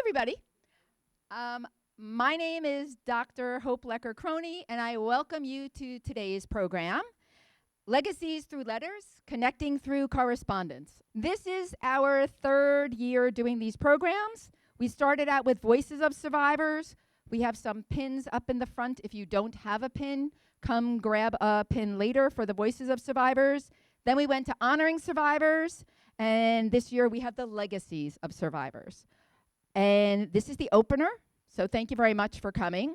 everybody. My name is Dr. Hope Lecker-Croney, and I welcome you to today's program, Legacies Through Letters, Connecting Through Correspondence. This is our third year doing these programs. We started out with Voices of Survivors. We have some pins up in the front. If you don't have a pin, come grab a pin later for the Voices of Survivors. Then we went to Honoring Survivors, and this year we have the Legacies of Survivors. And this is the opener, so thank you very much for coming.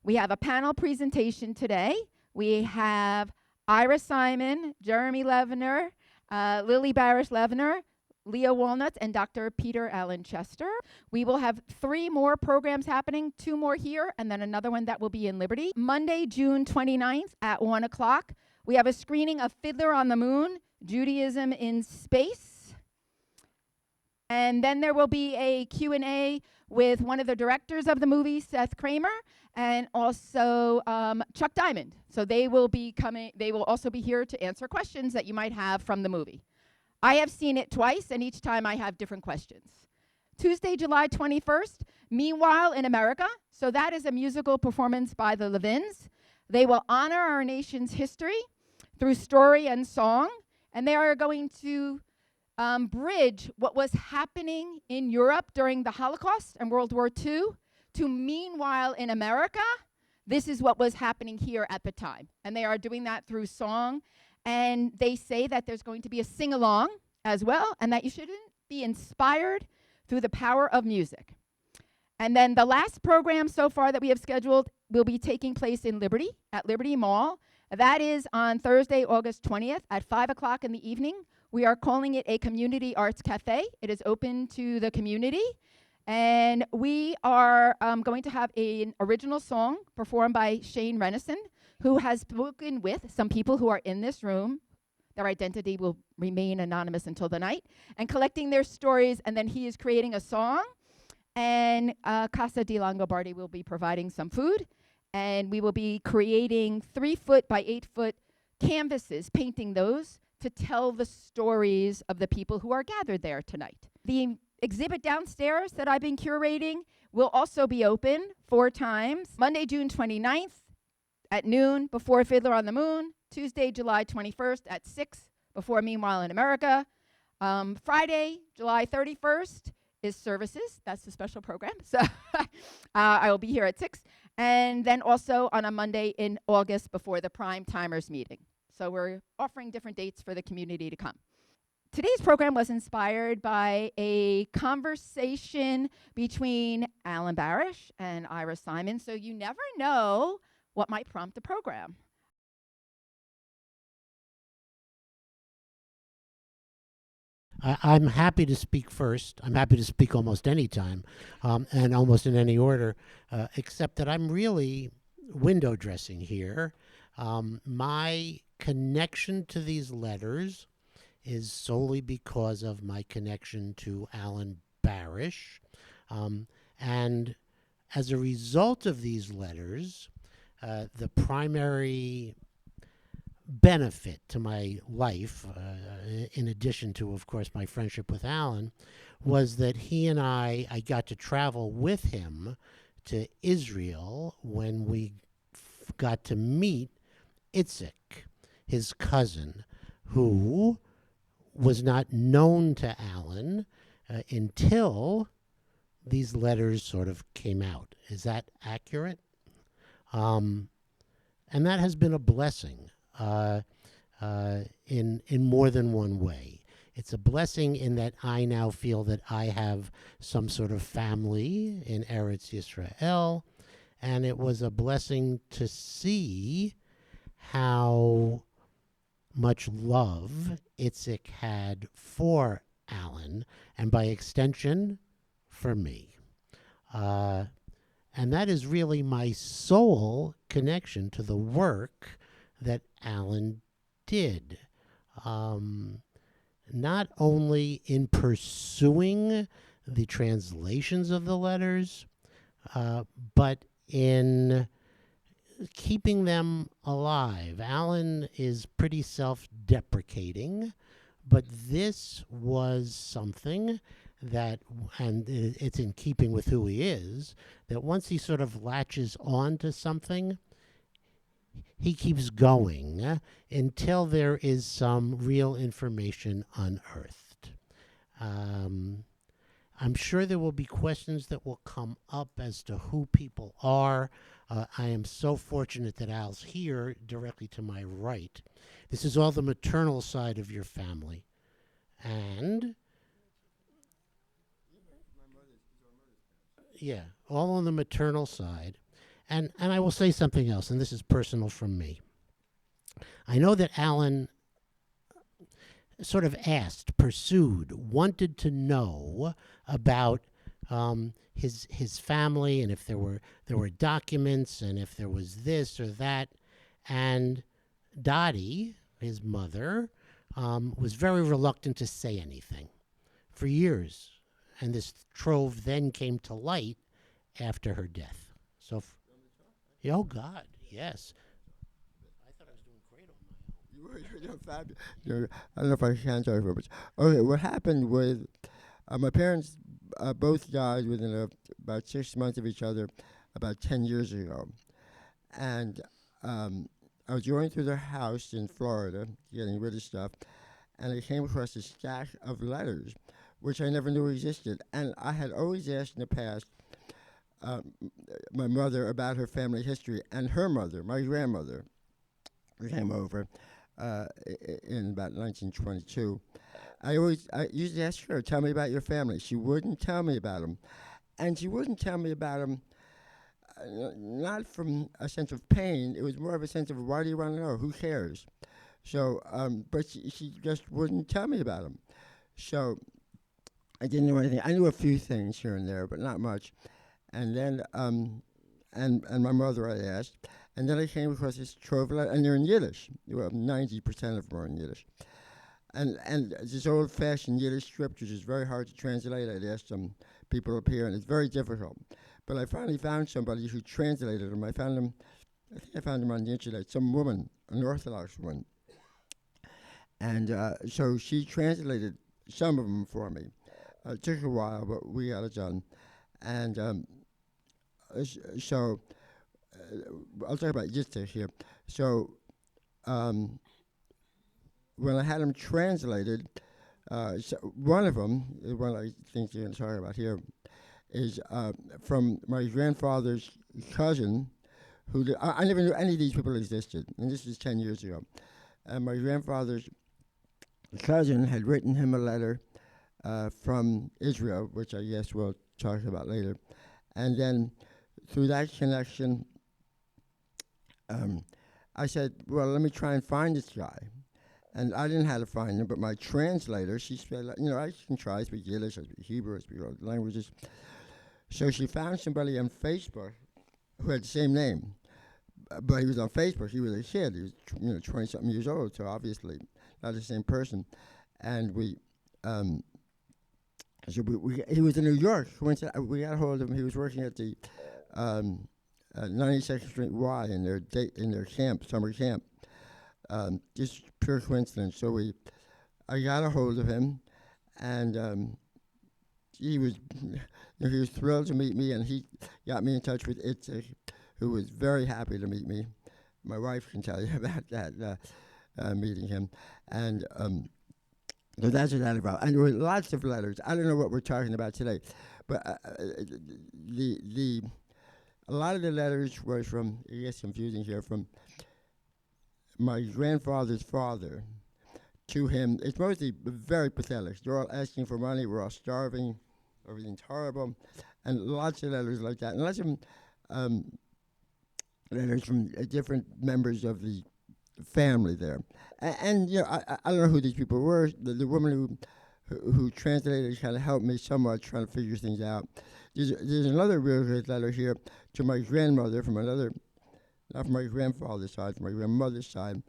We have a panel presentation today. We have Ira Simon, Jeremy Levener, Lily Barish-Levener, Leah Walnut, and Dr. Peter Allen Chester. We will have 3 more programs happening, 2 more here, and then another one that will be in Liberty. Monday, June 29th at 1 o'clock, we have a screening of Fiddler on the Moon, Judaism in Space. And then there will be a Q&A with one of the directors of the movie, Seth Kramer, and also Chuck Diamond. So they will also be here to answer questions that you might have from the movie. I have seen it twice, and each time I have different questions. Tuesday, July 21st, Meanwhile in America. So that is a musical performance by the Levins. They will honor our nation's history through story and song, and they are going to bridge what was happening in Europe during the Holocaust and World War II to Meanwhile in America. This is what was happening here at the time. And they are doing that through song. And they say that there's going to be a sing-along as well, and that you should be inspired through the power of music. And then the last program so far that we have scheduled will be taking place in Liberty, at Liberty Mall. That is on Thursday, August 20th at 5 o'clock in the evening. We are calling it a community arts cafe. It is open to the community. And we are going to have an original song performed by Shane Renison, who has spoken with some people who are in this room. Their identity will remain anonymous until the night, and collecting their stories. And then he is creating a song. And Casa di Longobardi will be providing some food. And we will be creating 3-foot by 8-foot canvases, painting those to tell the stories of the people who are gathered there tonight. The exhibit downstairs that I've been curating will also be open 4 times. Monday, June 29th at noon before Fiddler on the Moon. Tuesday, July 21st at 6 before Meanwhile in America. Friday, July 31st is Services. That's the special program. So I will be here at 6. And then also on a Monday in August before the Prime Timers meeting. So we're offering different dates for the community to come. Today's program was inspired by a conversation between Alan Barish and Ira Simon, so you never know what might prompt the program. I'm happy to speak first. I'm happy to speak almost any time and almost in any order, except that I'm really window dressing here. My connection to these letters is solely because of my connection to Alan Barish. And as a result of these letters, the primary benefit to my life, in addition to, of course, my friendship with Alan, was that he and I got to travel with him to Israel when we got to meet Itzik, his cousin, who was not known to Alan until these letters sort of came out. Is that accurate? And that has been a blessing in more than one way. It's a blessing in that I now feel that I have some sort of family in Eretz Yisrael, and it was a blessing to see how much love Itzik had for Alan, and by extension, for me. And that is really my sole connection to the work that Alan did. Not only in pursuing the translations of the letters, but in keeping them alive. Alan is pretty self-deprecating, but this was something that, and it's in keeping with who he is, that once he sort of latches on to something, he keeps going until there is some real information unearthed. Um, I'm sure there will be questions that will come up as to who people are. I am so fortunate that Al's here directly to my right. This is all the maternal side of your family. And, yeah, all on the maternal side. And I will say something else, and this is personal from me. I know that Alan sort of asked, pursued, wanted to know about his family, and if there were documents, and if there was this or that. And Dottie, his mother, was very reluctant to say anything for years, and this trove then came to light after her death. So, oh God, yes. I thought I was doing great on my own. You were doing fabulous. I don't know if I can tell you, but okay. What happened with my parents? Both died within about 6 months of each other, about 10 years ago, and I was going through their house in Florida, getting rid of stuff, and I came across a stack of letters, which I never knew existed. And I had always asked in the past my mother about her family history, and her mother, my grandmother, who came over in about 1922. I used to ask her, tell me about your family. She wouldn't tell me about them. And she wouldn't tell me about them not from a sense of pain. It was more of a sense of, why do you want to know? Who cares? So, but she just wouldn't tell me about them. So I didn't know anything. I knew a few things here and there, but not much. And then, and my mother I asked. And then I came across this trove letter, and they're in Yiddish. Well, 90% of them are in Yiddish. And this old-fashioned Yiddish scriptures is very hard to translate. I'd asked some people up here, and it's very difficult. But I finally found somebody who translated them. I think I found them on the internet, some woman, an Orthodox woman. And so she translated some of them for me. It took a while, but we got it done. And so I'll talk about Yitzhak here. So when I had them translated, so one of them, the one I think you're going to talk about here, is from my grandfather's cousin, who I never knew any of these people existed, and this is 10 years ago. And my grandfather's cousin had written him a letter from Israel, which I guess we'll talk about later. And then through that connection, I said, well, let me try and find this guy. And I didn't know how to find him, but my translator, she said, I can try. I speak Yiddish, I speak Hebrew, I speak all the languages. So she found somebody on Facebook who had the same name. But he was on Facebook. He was a kid. He was 20-something years old, so obviously not the same person. And he was in New York. We got a hold of him. He was working at the 92nd Street Y in their camp, summer camp. Just pure coincidence. So I got a hold of him, and he was thrilled to meet me, and he got me in touch with Itzik, who was very happy to meet me. My wife can tell you about that, meeting him. And so that's what that's about. And there were lots of letters. I don't know what we're talking about today, but a lot of the letters were from, it gets confusing here, from my grandfather's father to him. It's mostly very pathetic. They're all asking for money. We're all starving. Everything's horrible. And lots of letters like that. And lots of letters from different members of the family there. And I don't know who these people were. The woman who translated kind of helped me somewhat trying to figure things out. There's another real good letter here to my grandmother from another, not from my grandfather's side, from my grandmother's side.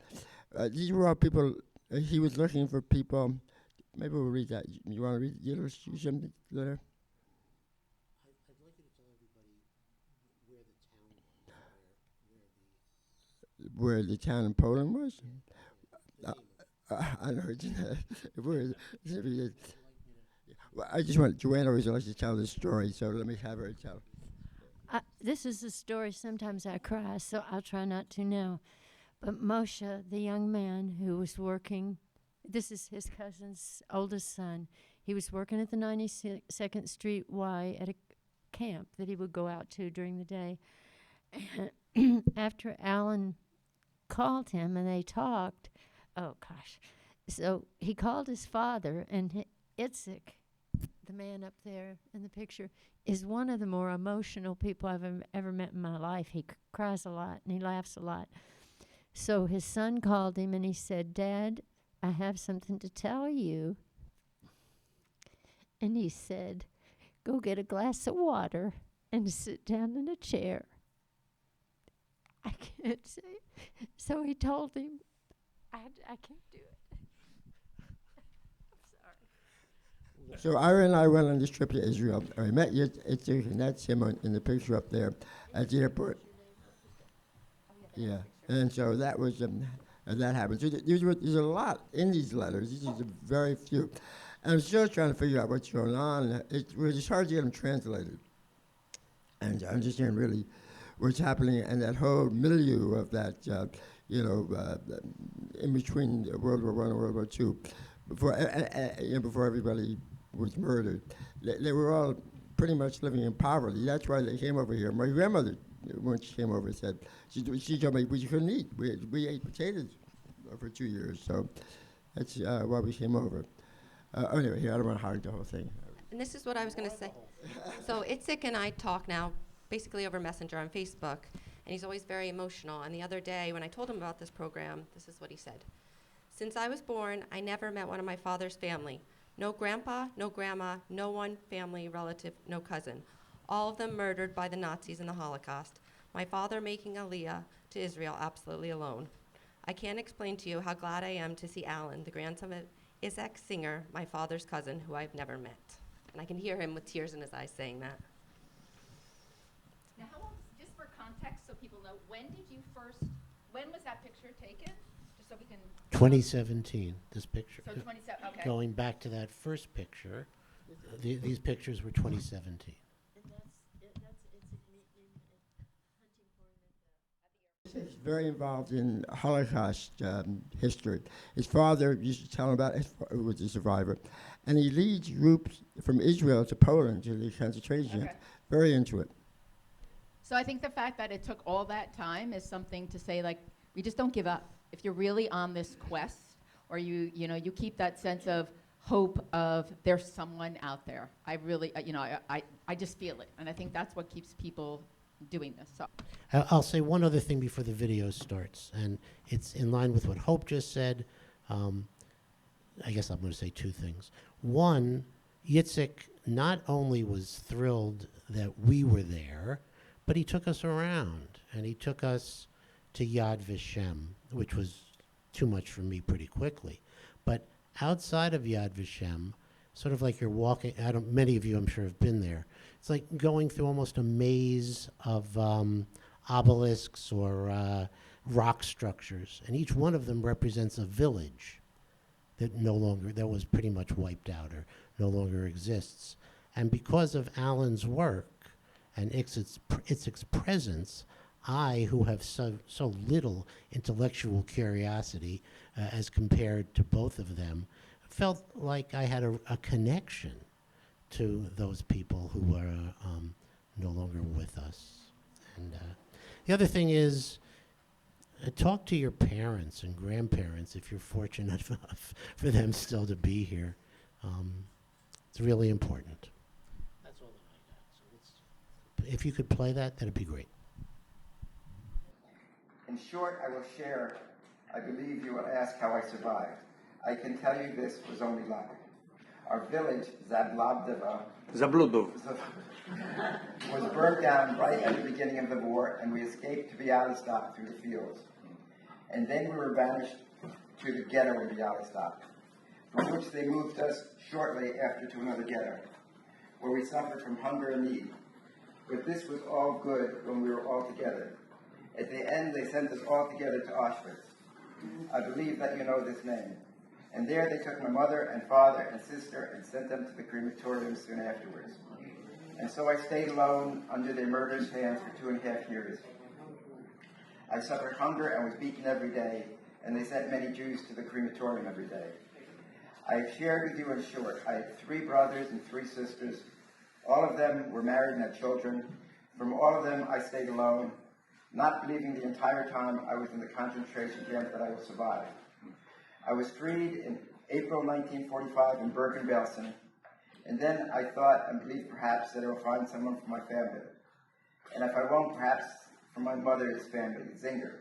These were all people, he was looking for people. Maybe we'll read that. You want to read Yiddish something letter? I'd like you to tell everybody where the town was, where the town in Poland was? I know. Well, I just want, Joanne always likes to tell this story, so let me have her tell. This is a story, sometimes I cry, so I'll try not to now. But Moshe, the young man who was working, this is his cousin's oldest son. He was working at the 92nd Street Y at a camp that he would go out to during the day. And after Alan called him and they talked, oh gosh. So he called his father, and Itzik, the man up there in the picture, is one of the more emotional people I've ever met in my life. He cries a lot and he laughs a lot. So his son called him and he said, "Dad, I have something to tell you." And he said, "Go get a glass of water and sit down in a chair." I can't say it. So he told him, I can't do it. I'm sorry. So Ira and I went on this trip to Israel. I met Itzik, and that's him in the picture up there at the airport. Yeah, and so that was, that happened. So there's a lot in these letters. These are very few. And I'm still trying to figure out what's going on. It's hard to get them translated and to understand really what's happening and that whole milieu of that, in between World War I and World War II, before everybody was murdered. They were all pretty much living in poverty. That's why they came over here. My grandmother, when she came over, said, she told me we couldn't eat. We ate potatoes for 2 years, so that's why we came over. Anyway, here, I don't want to hog the whole thing. And this is what I was going to say. So Itzik and I talk now basically over Messenger on Facebook, and he's always very emotional. And the other day, when I told him about this program, this is what he said. "Since I was born, I never met one of my father's family. No grandpa, no grandma, no one family relative, no cousin. All of them murdered by the Nazis in the Holocaust. My father making Aliyah to Israel absolutely alone. I can't explain to you how glad I am to see Alan, the grandson of Isaac Singer, my father's cousin, who I've never met." And I can hear him with tears in his eyes saying that. Now, how long, just for context so people know, when was that picture taken? Just so we can. 2017, this picture. So 27, okay. Going back to that first picture, these pictures were 2017. He's very involved in Holocaust history. His father used to tell him about it, who was a survivor. And he leads groups from Israel to Poland to the concentration camps. Very into it. So I think the fact that it took all that time is something to say, like, we just don't give up. If you're really on this quest, or you keep that sense of hope of there's someone out there. I really, I just feel it. And I think that's what keeps people doing this. So I'll say one other thing before the video starts, and it's in line with what Hope just said. I guess I'm going to say two things. One, Itzik not only was thrilled that we were there, but he took us around, and he took us to Yad Vashem, which was too much for me pretty quickly. But outside of Yad Vashem, sort of like you're walking, many of you I'm sure have been there, it's like going through almost a maze of obelisks or rock structures, and each one of them represents a village that was pretty much wiped out or no longer exists. And because of Alan's work and Itzik's presence, I, who have so little intellectual curiosity as compared to both of them, felt like I had a connection to those people who were no longer with us. And the other thing is, talk to your parents and grandparents if you're fortunate enough for them still to be here. It's really important. That's all that I got. So if you could play that, that'd be great. In short, I will share. I believe you will ask how I survived. I can tell you this was only luck. Our village, Zabludov, was burnt down right at the beginning of the war, and we escaped to Bialystok through the fields. And then we were banished to the ghetto in Bialystok, from which they moved us shortly after to another ghetto, where we suffered from hunger and need. But this was all good when we were all together. At the end, they sent us all together to Auschwitz. I believe that you know this name. And there they took my mother and father and sister and sent them to the crematorium soon afterwards. And so I stayed alone under their murderous hands for 2.5 years. I suffered hunger and was beaten every day, and they sent many Jews to the crematorium every day. I have shared with you in short. I had 3 brothers and 3 sisters. All of them were married and had children. From all of them, I stayed alone, not believing the entire time I was in the concentration camp that I would survive. I was freed in April 1945 in Bergen-Belsen, and then I thought and believed perhaps that I will find someone for my family. And if I won't, perhaps for my mother's family, Zinger.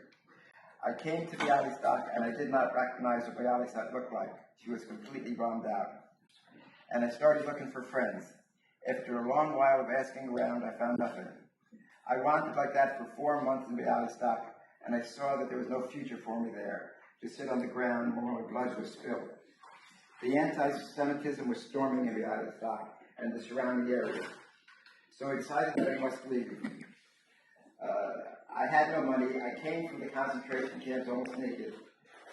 I came to Bialystok, and I did not recognize what Bialystok looked like. She was completely bombed out. And I started looking for friends. After a long while of asking around, I found nothing. I wandered like that for 4 months in Bialystok, and I saw that there was no future for me there, to sit on the ground while my blood was spilled. The anti-Semitism was storming in Bialystok and the surrounding areas. So I decided that I must leave. I had no money. I came from the concentration camps almost naked,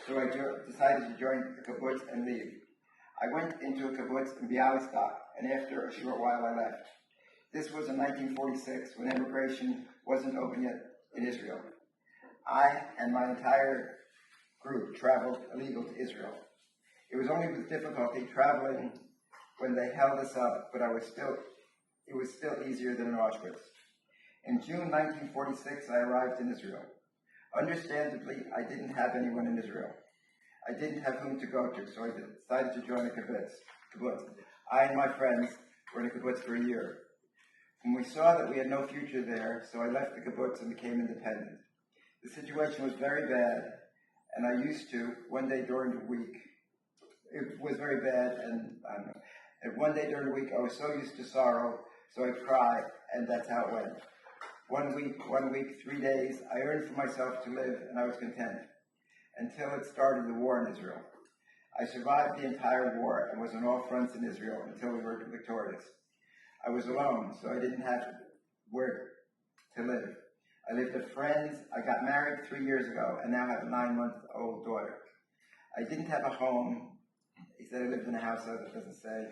so I decided to join the kibbutz and leave. I went into a kibbutz in Bialystok, and after a short while I left. This was in 1946, when immigration wasn't open yet in Israel. I and my entire group traveled illegal to Israel. It was only with difficulty traveling when they held us up, but it was still easier than in Auschwitz. In June 1946, I arrived in Israel. Understandably, I didn't have anyone in Israel. I didn't have whom to go to, so I decided to join a kibbutz. I and my friends were in a kibbutz for a year. When we saw that we had no future there, so I left the kibbutz and became independent. The situation was very bad, and I used to, one day during the week, it was very bad, and one day during the week I was so used to sorrow, so I'd cry, and that's how it went. 1 week, 3 days, I earned for myself to live, and I was content, until it started the war in Israel. I survived the entire war and was on all fronts in Israel until we were victorious. I was alone, so I didn't have where to live. I lived with friends. I got married 3 years ago and now have a 9-month-old daughter. I didn't have a home. He said I lived in a house, it doesn't say.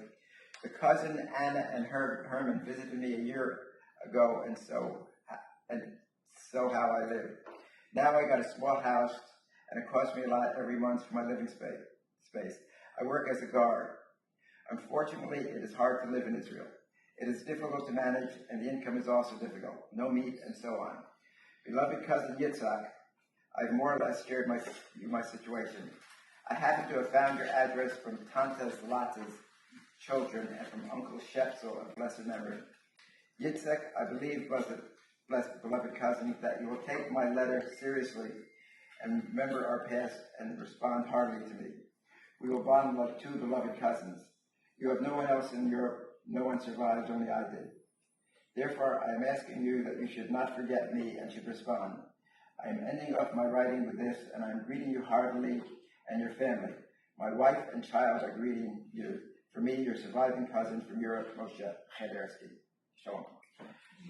The cousin Anna and Herman visited me a year ago, and so how I live. Now I got a small house, and it costs me a lot every month for my living space. I work as a guard. Unfortunately, it is hard to live in Israel. It is difficult to manage, and the income is also difficult. No meat, and so on. Beloved cousin Yitzhak, I've more or less shared my situation. I happen to have found your address from Tanta Zlata's children and from Uncle Shepsel of blessed memory. Yitzhak, I believe, beloved cousin, that you will take my letter seriously and remember our past and respond heartily to me. We will bond like 2 beloved cousins. You have no one else in Europe. No one survived, only I did. Therefore, I am asking you that you should not forget me and should respond. I am ending off my writing with this, and I am greeting you heartily and your family. My wife and child are greeting you. For me, your surviving cousin from Europe, Moshe Chedersky. Shalom.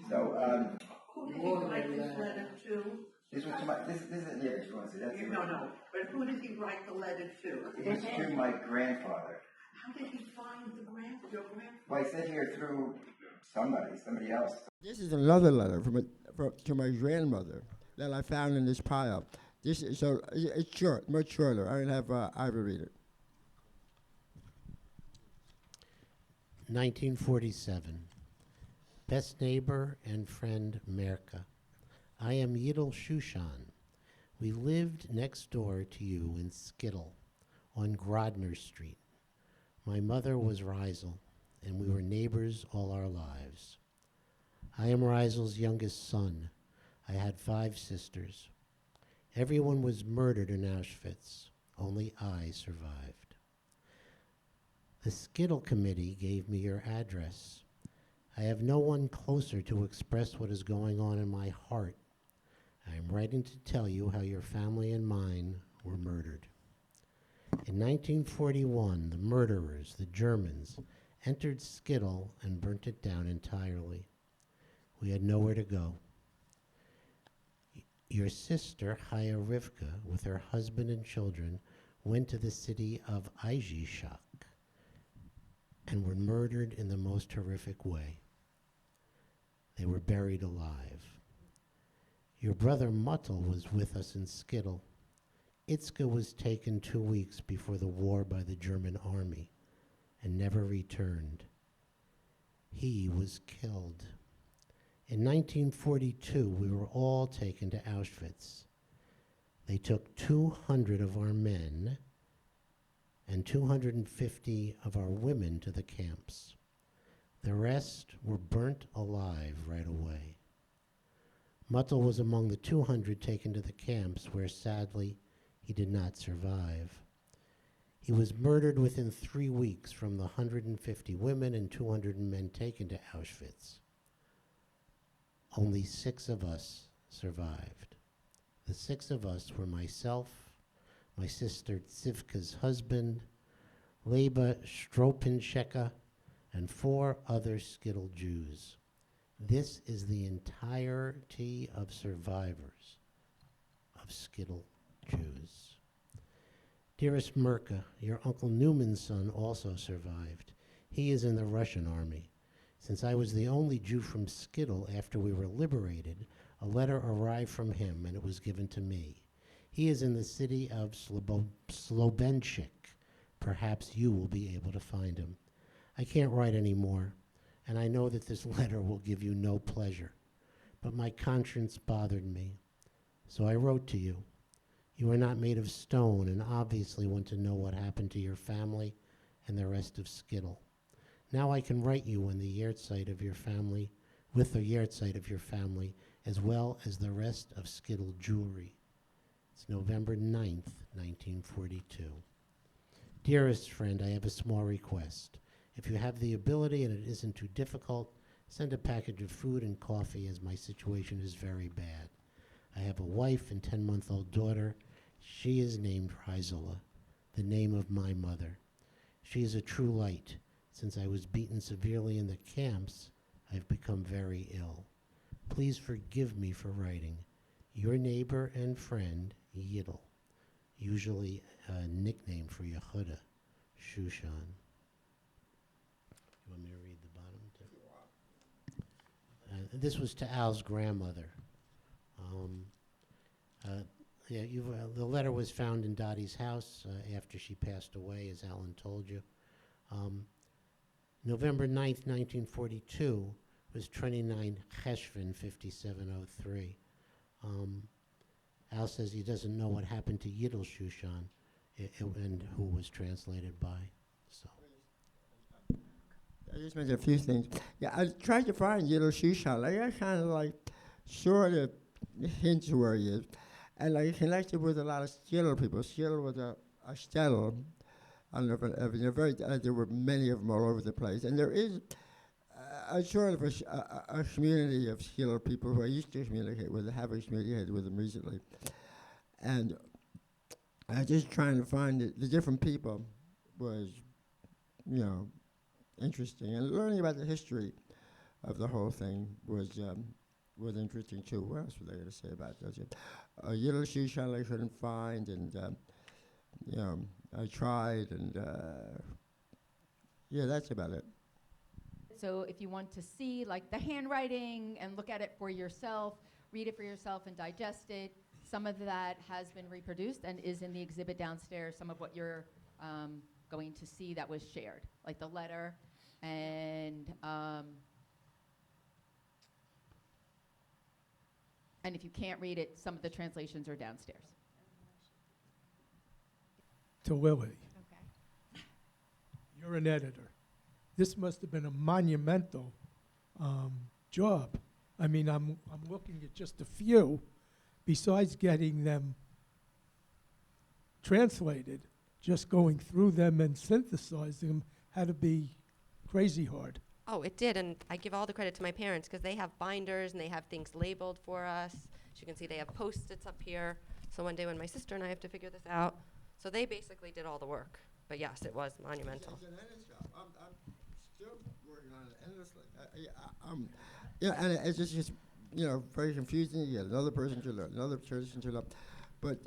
So, who did he write this letter to? This was to my. This is in Yiddish. You want to see? That's No. But who did he write the letter to? It was to my grandfather. How did he find your grandfather? Well, I said here through somebody else. This is another letter to my grandmother that I found in this pile. It's short, much shorter. I don't have Ivor read it. 1947. Best neighbor and friend Merka. I am Yidel Shushan. We lived next door to you in Skittle on Grodner Street. My mother was Reisel, and we were neighbors all our lives. I am Reisel's youngest son. I had 5 sisters. Everyone was murdered in Auschwitz. Only I survived. The Skittle Committee gave me your address. I have no one closer to express what is going on in my heart. I am writing to tell you how your family and mine were murdered. In 1941, the murderers, the Germans, entered Skittle and burnt it down entirely. We had nowhere to go. Your sister, Chaya Rivka, with her husband and children, went to the city of Aijishak and were murdered in the most horrific way. They were buried alive. Your brother Muttel was with us in Skittle. Itzka was taken 2 weeks before the war by the German army and never returned. He was killed. In 1942, we were all taken to Auschwitz. They took 200 of our men and 250 of our women to the camps. The rest were burnt alive right away. Muttel was among the 200 taken to the camps where, sadly, he did not survive. He was murdered within 3 weeks from the 150 women and 200 men taken to Auschwitz. Only 6 of us survived. The 6 of us were myself, my sister Zivka's husband, Leba Stropenscheka, and 4 other Skittle Jews. This is the entirety of survivors of Skittle Jews. Dearest Mirka, your Uncle Newman's son also survived. He is in the Russian army. Since I was the only Jew from Skittle after we were liberated, a letter arrived from him and it was given to me. He is in the city of Slobenchik. Perhaps you will be able to find him. I can't write anymore, and I know that this letter will give you no pleasure, but my conscience bothered me. So I wrote to you. You are not made of stone and obviously want to know what happened to your family and the rest of Skittle. Now I can write you on the yahrzeit of your family, with the yahrzeit of your family, as well as the rest of Skittle Jewry. It's November 9th, 1942. Dearest friend, I have a small request. If you have the ability and it isn't too difficult, send a package of food and coffee as my situation is very bad. I have a wife and 10-month-old daughter. She is named Rizola, the name of my mother. She is a true light. Since I was beaten severely in the camps, I've become very ill. Please forgive me for writing. Your neighbor and friend, Yidel, usually a nickname for Yehuda, Shushan. You want me to read the bottom too? This was to Al's grandmother. The letter was found in Dottie's house after she passed away, as Alan told you. November 9th, 1942 was 29 Cheshvan 5703. Al says he doesn't know what happened to Yidel Shushan and who was translated by. So. I just mentioned a few things. Yeah, I tried to find Yidel Shushan. Like, I kind of like sort of hints where he is. And like connected with a lot of Skittle people. Skittle was a shtetl. I don't know if there were many of them all over the place. And there is a sort of a community of Skittle people who I used to communicate with, haven't communicated with them recently. And I was just trying to find the different people was, interesting. And learning about the history of the whole thing was interesting too. What else was I going to say about those? Yidel Shushan I couldn't find, and I tried, and that's about it. So if you want to see like the handwriting and look at it for yourself, read it for yourself and digest it, some of that has been reproduced and is in the exhibit downstairs, some of what you're going to see that was shared, like the letter and if you can't read it, some of the translations are downstairs. To Lily, Okay. you're an editor. This must have been a monumental job. I mean, I'm looking at just a few, besides getting them translated, just going through them and synthesizing them had to be crazy hard. Oh, it did, and I give all the credit to my parents because they have binders and they have things labeled for us. As you can see, they have Post-its up here. So one day when my sister and I have to figure this out, so they basically did all the work. But yes, it was monumental. It's an endless job. I'm still working on it endlessly. And it's just very confusing. You get another person to learn, another person to learn. but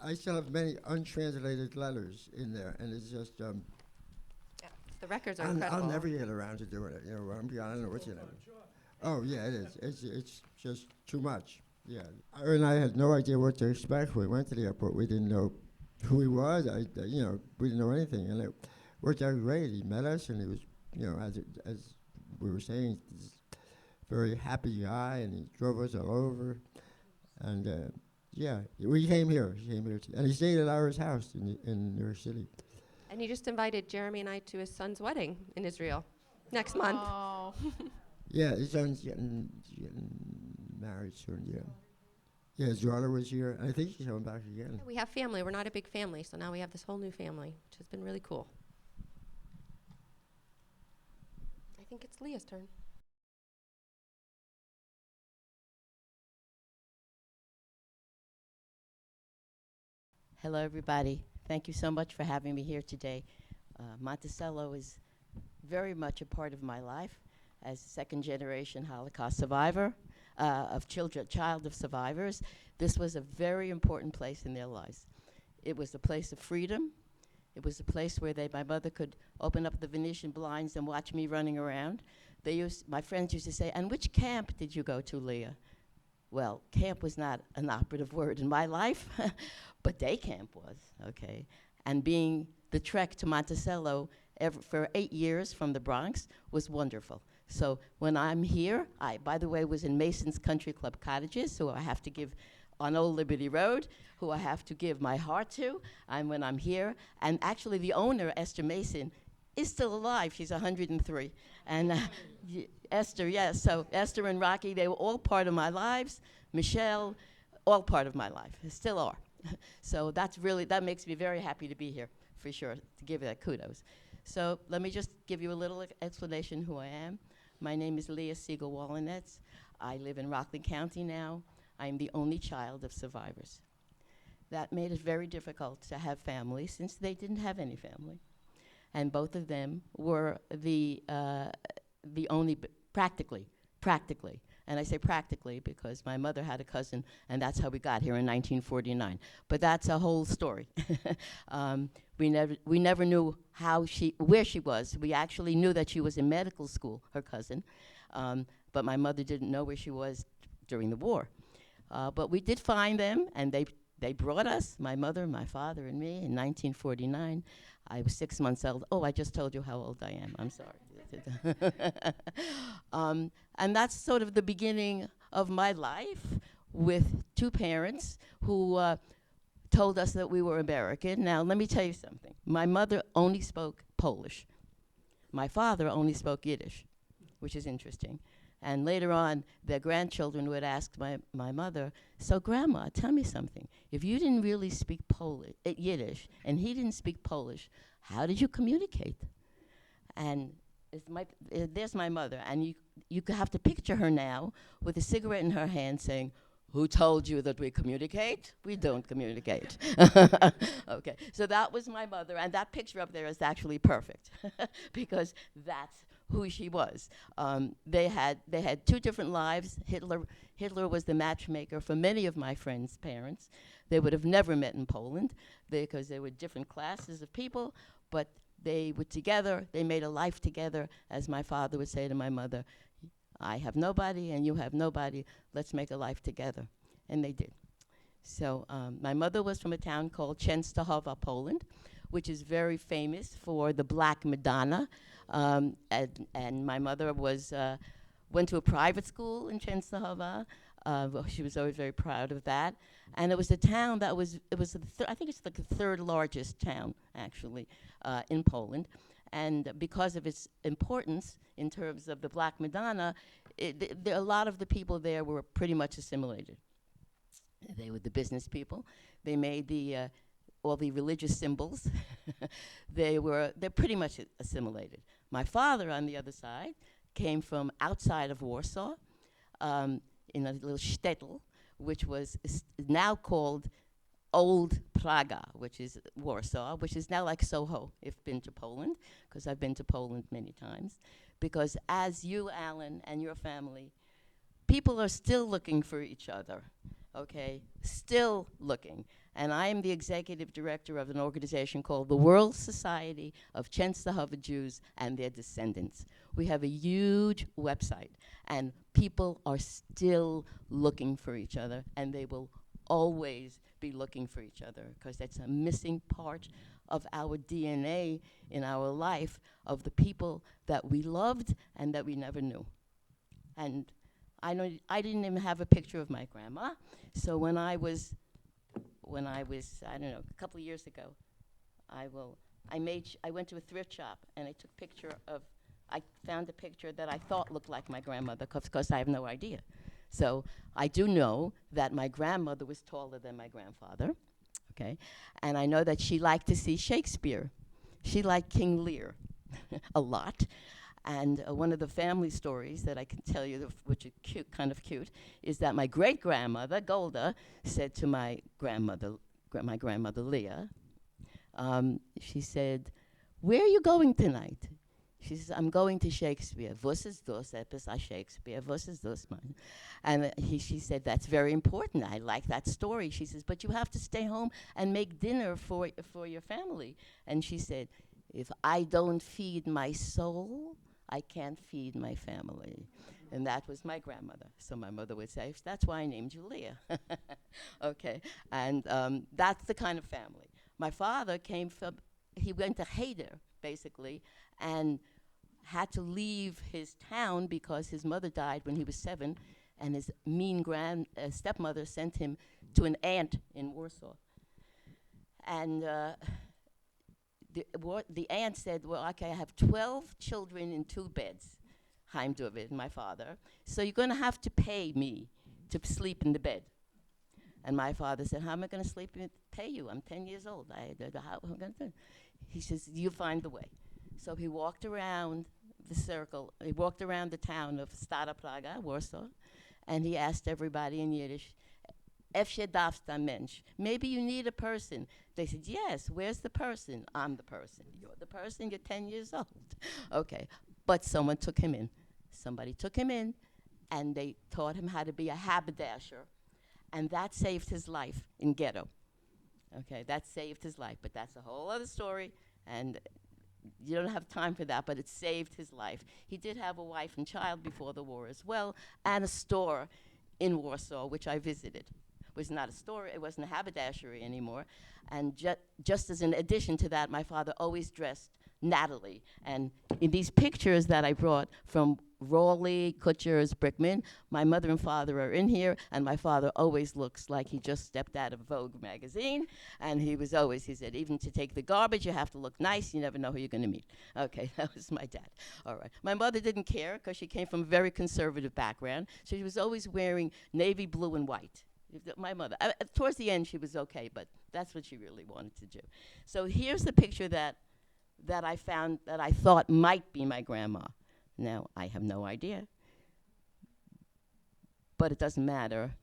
I still have many untranslated letters in there, and it's just Yeah, the records are I'll incredible. never get around to doing it. You know, I don't know what's in it. Oh yeah, it is. It's just too much. Yeah, Ira and I had no idea what to expect when we went to the airport. We didn't know who he was. We didn't know anything, and it worked out great. He met us, and he was, as we were saying, he's a very happy guy, and he drove us all over. And yeah, we came here. He came here, and he stayed at Ira's house in New York City. And he just invited Jeremy and I to his son's wedding in Israel next month. Oh. Yeah, his son's getting married soon. Yeah, yeah. His daughter was here. I think she's coming back again. We have family. We're not a big family, so now we have this whole new family, which has been really cool. I think it's Leah's turn. Hello, everybody. Thank you so much for having me here today. Monticello is very much a part of my life as a second-generation Holocaust survivor, child of survivors. This was a very important place in their lives. It was a place of freedom. It was a place where my mother could open up the Venetian blinds and watch me running around. My friends used to say, "And which camp did you go to, Leah?" Well, camp was not an operative word in my life, but day camp was, okay? And being the trek to Monticello for 8 years from the Bronx was wonderful. So when I'm here, I, by the way, was in Mason's Country Club Cottages, who I have to give on Old Liberty Road, who I have to give my heart to, and when I'm here. And actually the owner, Esther Mason, is still alive. She's 103. And Esther, yes, so Esther and Rocky, they were all part of my lives. Michelle, all part of my life, still are. So that makes me very happy to be here, for sure, to give that kudos. So let me just give you a little explanation who I am. My name is Leah Siegel Wallenetz. I live in Rockland County now. I'm the only child of survivors. That made it very difficult to have family since they didn't have any family. And both of them were the only, practically. And I say practically because my mother had a cousin, and that's how we got here in 1949. But that's a whole story. We never knew where she was. We actually knew that she was in medical school, her cousin, but my mother didn't know where she was during the war. But we did find them, and they brought us, my mother, my father, and me, in 1949. I was 6 months old. Oh, I just told you how old I am. I'm sorry. And that's sort of the beginning of my life with two parents who told us that we were American. Now, let me tell you something. My mother only spoke Polish. My father only spoke Yiddish, which is interesting. And later on, their grandchildren would ask my mother, "So, Grandma, tell me something. If you didn't really speak Yiddish, and he didn't speak Polish, how did you communicate?" And there's my mother, and you have to picture her now with a cigarette in her hand saying, "Who told you that we communicate? We don't communicate." Okay, so that was my mother, and that picture up there is actually perfect because that's who she was. They had two different lives. Hitler was the matchmaker for many of my friends' parents. They would have never met in Poland because they were different classes of people, but they were together. They made a life together, as my father would say to my mother, "I have nobody and you have nobody. Let's make a life together." And they did. So my mother was from a town called Częstochowa, Poland, which is very famous for the Black Madonna. And my mother went to a private school in Częstochowa. She was always very proud of that. And it was a town that I think it's like the third largest town, actually, in Poland. And because of its importance in terms of the Black Madonna, a lot of the people there were pretty much assimilated. They were the business people. They made all the religious symbols. They're pretty much assimilated. My father, on the other side, came from outside of Warsaw, in a little shtetl, which was now called Old Praga, which is Warsaw, which is now like Soho, if been to Poland, because I've been to Poland many times. Because as you, Alan, and your family, people are still looking for each other. okay, still looking. And I am the executive director of an organization called the World Society of Czestochowa Jews and Their Descendants. We have a huge website, and people are still looking for each other, and they will always be looking for each other, because that's a missing part of our DNA in our life, of the people that we loved and that we never knew. And I didn't even have a picture of my grandma, so when I was, I don't know, a couple of years ago, I went to a thrift shop and I took picture of, I found a picture that I thought looked like my grandmother, because I have no idea. So I do know that my grandmother was taller than my grandfather, okay? And I know that she liked to see Shakespeare. She liked King Lear a lot. And one of the family stories that I can tell you, which is cute, kind of cute, is that my great-grandmother, Golda, said to my grandmother Leah, she said, "Where are you going tonight?" She says, "I'm going to Shakespeare. Was ist das etwas a Shakespeare? Was ist das, man?" And she said, "That's very important. I like that story." She says, "But you have to stay home and make dinner for your family." And she said, "If I don't feed my soul, I can't feed my family." And that was my grandmother. So my mother would say, "That's why I named you Leah." Okay, and that's the kind of family. My father came from, he went to Hader, basically, and had to leave his town because his mother died when he was 7, and his mean stepmother sent him to an aunt in Warsaw. And the aunt said, "Well, okay, I have 12 children in 2 beds, Chaim David, my father, so you're going to have to pay me to sleep in the bed." And my father said, "How am I going to pay you? I'm 10 years old. How am I going to do it?" He says, "You find the way." So he walked around the circle, he walked around the town of Stara Praga, Warsaw, and he asked everybody in Yiddish, "Efshe darfst a Mensch? Maybe you need a person." They said, "Yes, where's the person?" "I'm the person." "You're the person, you're 10 years old." Okay, but someone took him in. Somebody took him in, and they taught him how to be a haberdasher, and that saved his life in ghetto. Okay, that saved his life, but that's a whole other story, and you don't have time for that, but it saved his life. He did have a wife and child before the war as well, and a store in Warsaw, which I visited. It was not a store, it wasn't a haberdashery anymore. And just as an addition to that, my father always dressed Natalie. And in these pictures that I brought from Raleigh, Kutcher's, Brickman, my mother and father are in here, and my father always looks like he just stepped out of Vogue magazine. And he said, "Even to take the garbage, you have to look nice. You never know who you're going to meet." Okay, that was my dad. All right. My mother didn't care because she came from a very conservative background. So she was always wearing navy blue and white. My mother, towards the end, she was okay, but that's what she really wanted to do. So here's the picture that I found that I thought might be my grandma. Now, I have no idea, but it doesn't matter.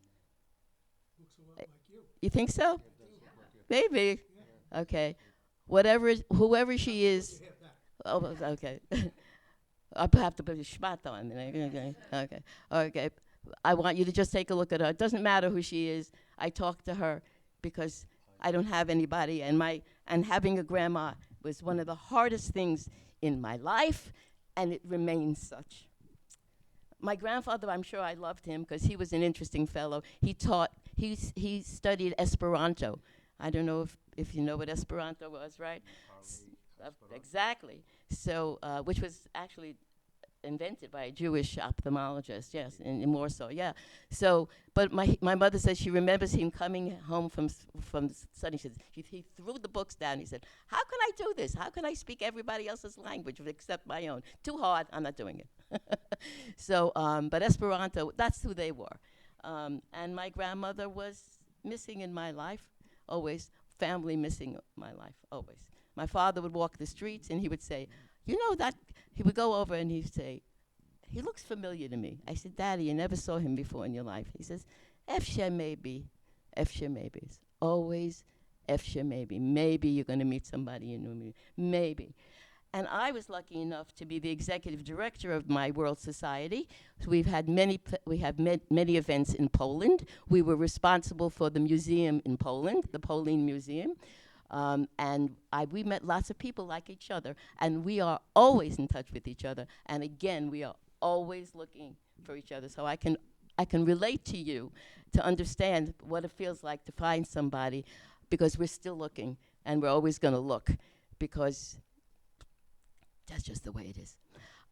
Looks a lot like you. You think so? Maybe. Yeah. Okay. Whoever she is. Oh, okay. I'll have to put a spot on. Okay. Okay. I want you to just take a look at her. It doesn't matter who she is. I talk to her because I don't have anybody, and having a grandma was one of the hardest things in my life, and it remains such. My grandfather, I'm sure I loved him because he was an interesting fellow. He studied Esperanto. I don't know if you know what Esperanto was, right? Exactly. So, which was actually invented by a Jewish ophthalmologist, yes, in Warsaw, yeah. So, but my mother says she remembers him coming home from studying. He threw the books down. He said, "How can I do this? How can I speak everybody else's language except my own? Too hard, I'm not doing it." So, but Esperanto, that's who they were. And my grandmother was missing in my life, always. Family missing in my life, always. My father would walk the streets and he would say, "You know that," he would go over and he'd say, "He looks familiar to me." I said, "Daddy, you never saw him before in your life." He says, "Efshe maybe, Efshe maybe." It's always Efshe maybe. Maybe you're going to meet somebody you knew me. Maybe. And I was lucky enough to be the executive director of my World Society. So we have many events in Poland. We were responsible for the museum in Poland, the Poland Museum. We met lots of people like each other, and we are always in touch with each other. And again, we are always looking for each other. So I can relate to you to understand what it feels like to find somebody, because we're still looking, and we're always going to look, because that's just the way it is.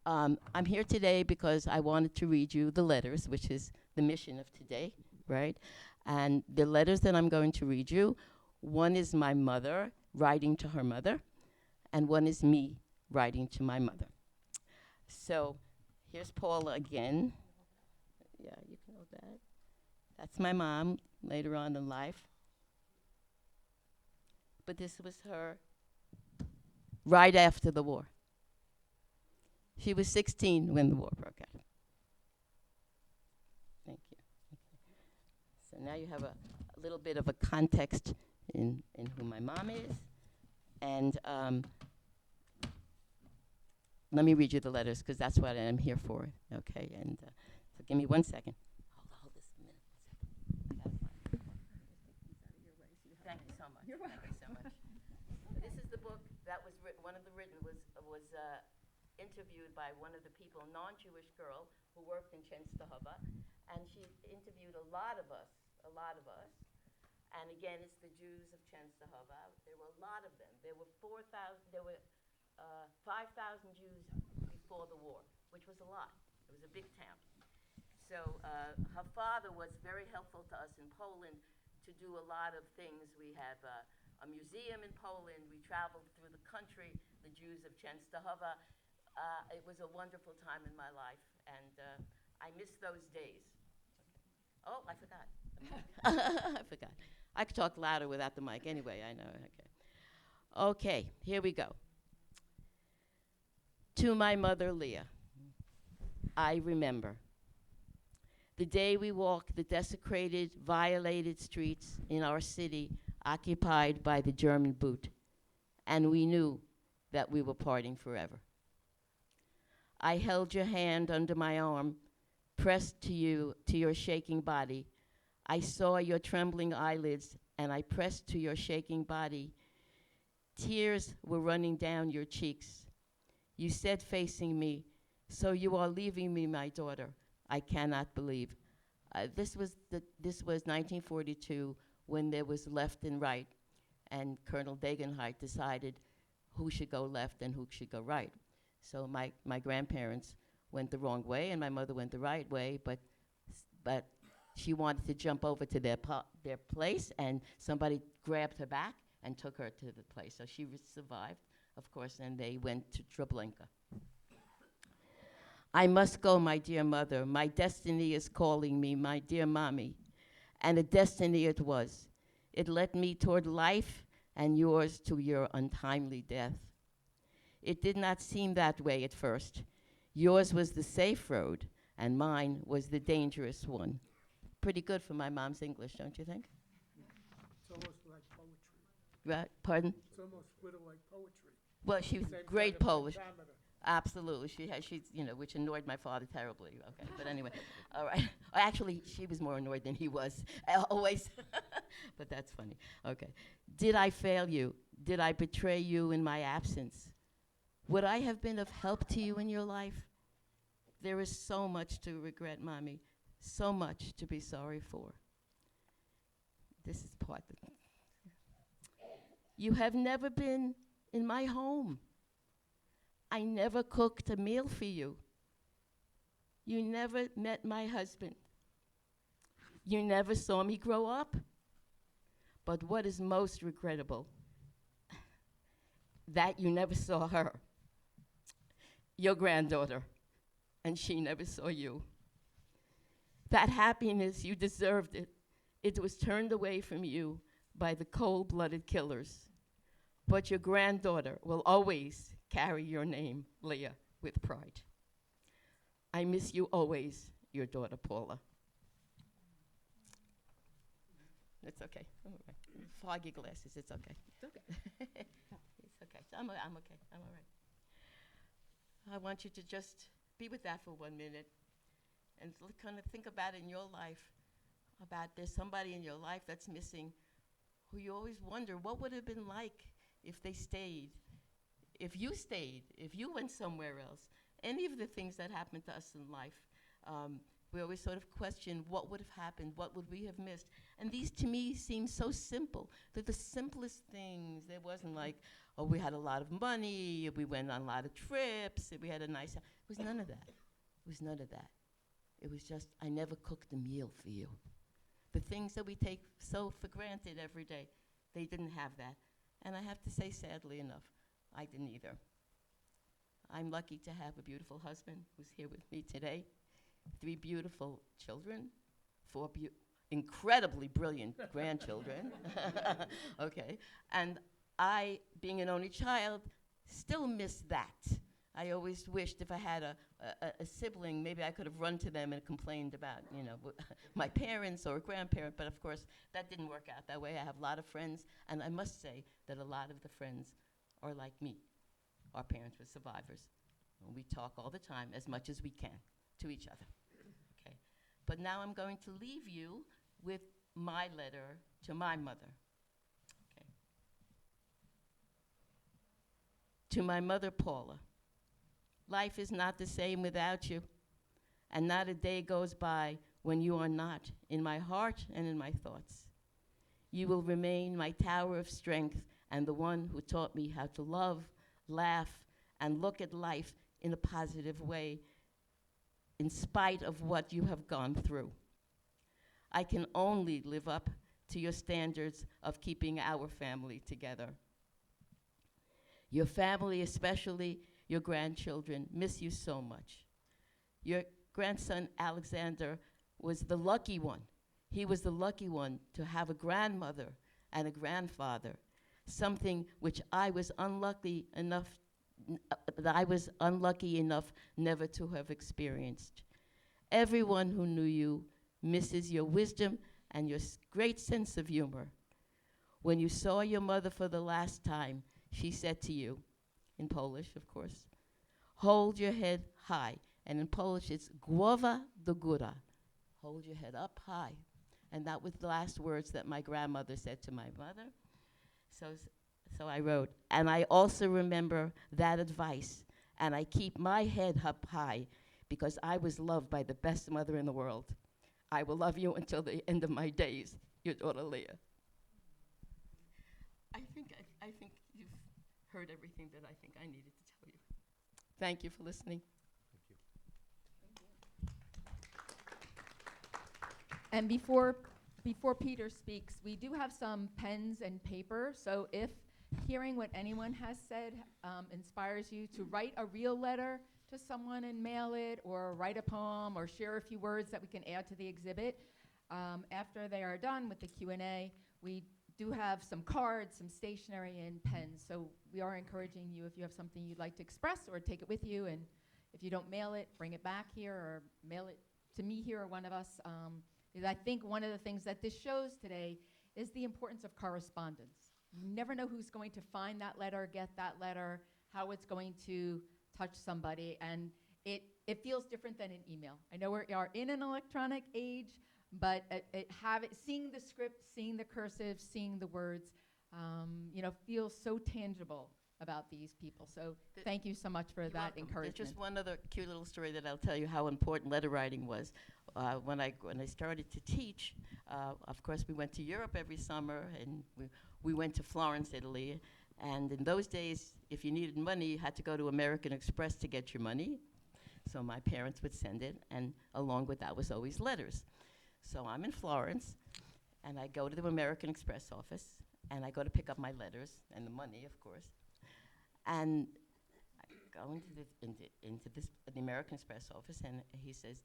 I'm here today because I wanted to read you the letters, which is the mission of today, right? And the letters that I'm going to read you, one is my mother writing to her mother, and one is me writing to my mother. So here's Paula again. Yeah, you can hold that. That's my mom later on in life. But this was her right after the war. She was 16 when the war broke out. Thank you. So now you have a little bit of a context in who my mom is. And let me read you the letters, because that's what I'm here for, okay? And so give me 1 second. Hold this a minute. Thank you so much. You're welcome. Thank you so much. This is the book that was written. One of the written was interviewed by one of the people, a non-Jewish girl who worked in Częstochowa, and she interviewed a lot of us. And again, it's the Jews of Częstochowa. There were a lot of them. There were 5,000 Jews before the war, which was a lot. It was a big town. So her father was very helpful to us in Poland to do a lot of things. We have a museum in Poland. We traveled through the country, the Jews of Częstochowa. It was a wonderful time in my life, and I miss those days. Oh, I forgot. I forgot. I could talk louder without the mic anyway, I know. Okay, here we go. To my mother, Leah, I remember the day we walked the desecrated, violated streets in our city occupied by the German boot, and we knew that we were parting forever. I held your hand under my arm, pressed to your shaking body. I saw your trembling eyelids, and I pressed to your shaking body. Tears were running down your cheeks. You said, facing me, "So you are leaving me, my daughter. I cannot believe." This was 1942, when there was left and right, and Colonel Degenhardt decided who should go left and who should go right. So my grandparents went the wrong way, and my mother went the right way, but she wanted to jump over to their place, and somebody grabbed her back and took her to the place. So she survived, of course, and they went to Treblinka. I must go, my dear mother. My destiny is calling me, my dear mommy. And a destiny it was. It led me toward life, and yours to your untimely death. It did not seem that way at first. Yours was the safe road, and mine was the dangerous one. Pretty good for my mom's English, don't you think? It's almost like poetry. Right? Pardon? It's almost sort of like poetry. Well, she was Same great kind of Polish. pentameter. Absolutely. She's, which annoyed my father terribly. Okay, but anyway, all right. Actually, she was more annoyed than he was, always. But that's funny. Okay. Did I fail you? Did I betray you in my absence? Would I have been of help to you in your life? There is so much to regret, Mommy. So much to be sorry for. This is part that. You have never been in my home. I never cooked a meal for you. You never met my husband. You never saw me grow up. But what is most regrettable, that you never saw her, your granddaughter, and she never saw you. That happiness, you deserved it. It was turned away from you by the cold-blooded killers. But your granddaughter will always carry your name, Leah, with pride. I miss you always, your daughter, Paula. It's okay. I'm all right. Foggy glasses, it's okay. It's okay. It's okay. I'm okay. I'm all right. I want you to just be with that for 1 minute and kind of think about in your life about there's somebody in your life that's missing who you always wonder what would have been like if they stayed, if you went somewhere else. Any of the things that happened to us in life, we always sort of question what would have happened, what would we have missed. And these to me seem so simple. They're the simplest things. There wasn't like, oh, we had a lot of money, we went on a lot of trips, we had a nice house. It was none of that. It was none of that. It was just, I never cooked a meal for you. The things that we take so for granted every day, they didn't have that. And I have to say, sadly enough, I didn't either. I'm lucky to have a beautiful husband who's here with me today, 3 beautiful children, 4 incredibly brilliant grandchildren, okay? And I, being an only child, still miss that. I always wished if I had a sibling, maybe I could have run to them and complained about, you know, my parents or a grandparent, but of course, that didn't work out that way. I have a lot of friends, and I must say that a lot of the friends are like me. Our parents were survivors. And we talk all the time, as much as we can, to each other, okay? But now I'm going to leave you with my letter to my mother, okay? To my mother, Paula. Life is not the same without you, and not a day goes by when you are not in my heart and in my thoughts. You will remain my tower of strength and the one who taught me how to love, laugh, and look at life in a positive way in spite of what you have gone through. I can only live up to your standards of keeping our family together. Your family, especially your grandchildren, miss you so much. Your grandson, Alexander, was the lucky one. He was the lucky one to have a grandmother and a grandfather, something which I was unlucky enough never to have experienced. Everyone who knew you misses your wisdom and your great sense of humor. When you saw your mother for the last time, she said to you, in Polish, of course, hold your head high. And in Polish, it's głowa do góra. Hold your head up high. And that was the last words that my grandmother said to my mother. So I wrote, and I also remember that advice, and I keep my head up high because I was loved by the best mother in the world. I will love you until the end of my days, your daughter Leah. I think you've heard everything that I think I needed to tell you. Thank you for listening. And before Peter speaks, we do have some pens and paper. So if hearing what anyone has said inspires you to write a real letter to someone and mail it, or write a poem, or share a few words that we can add to the exhibit, after they are done with the Q&A, we do have some cards, some stationery, and pens. So we are encouraging you, if you have something you'd like to express, or take it with you, and if you don't mail it, bring it back here, or mail it to me here or one of us. Is I think one of the things that this shows today is the importance of correspondence. You never know who's going to find that letter, get that letter, how it's going to touch somebody, and it feels different than an email. I know we are in an electronic age, but seeing the script, seeing the cursive, seeing the words, feels so tangible about these people. So thank you so much for that encouragement. There's just one other cute little story that I'll tell you how important letter writing was. When I started to teach, of course, we went to Europe every summer, and we went to Florence, Italy. And in those days, if you needed money, you had to go to American Express to get your money. So my parents would send it, and along with that was always letters. So I'm in Florence, and I go to the American Express office, and I go to pick up my letters and the money, of course. And I go into the American Express office, and he says,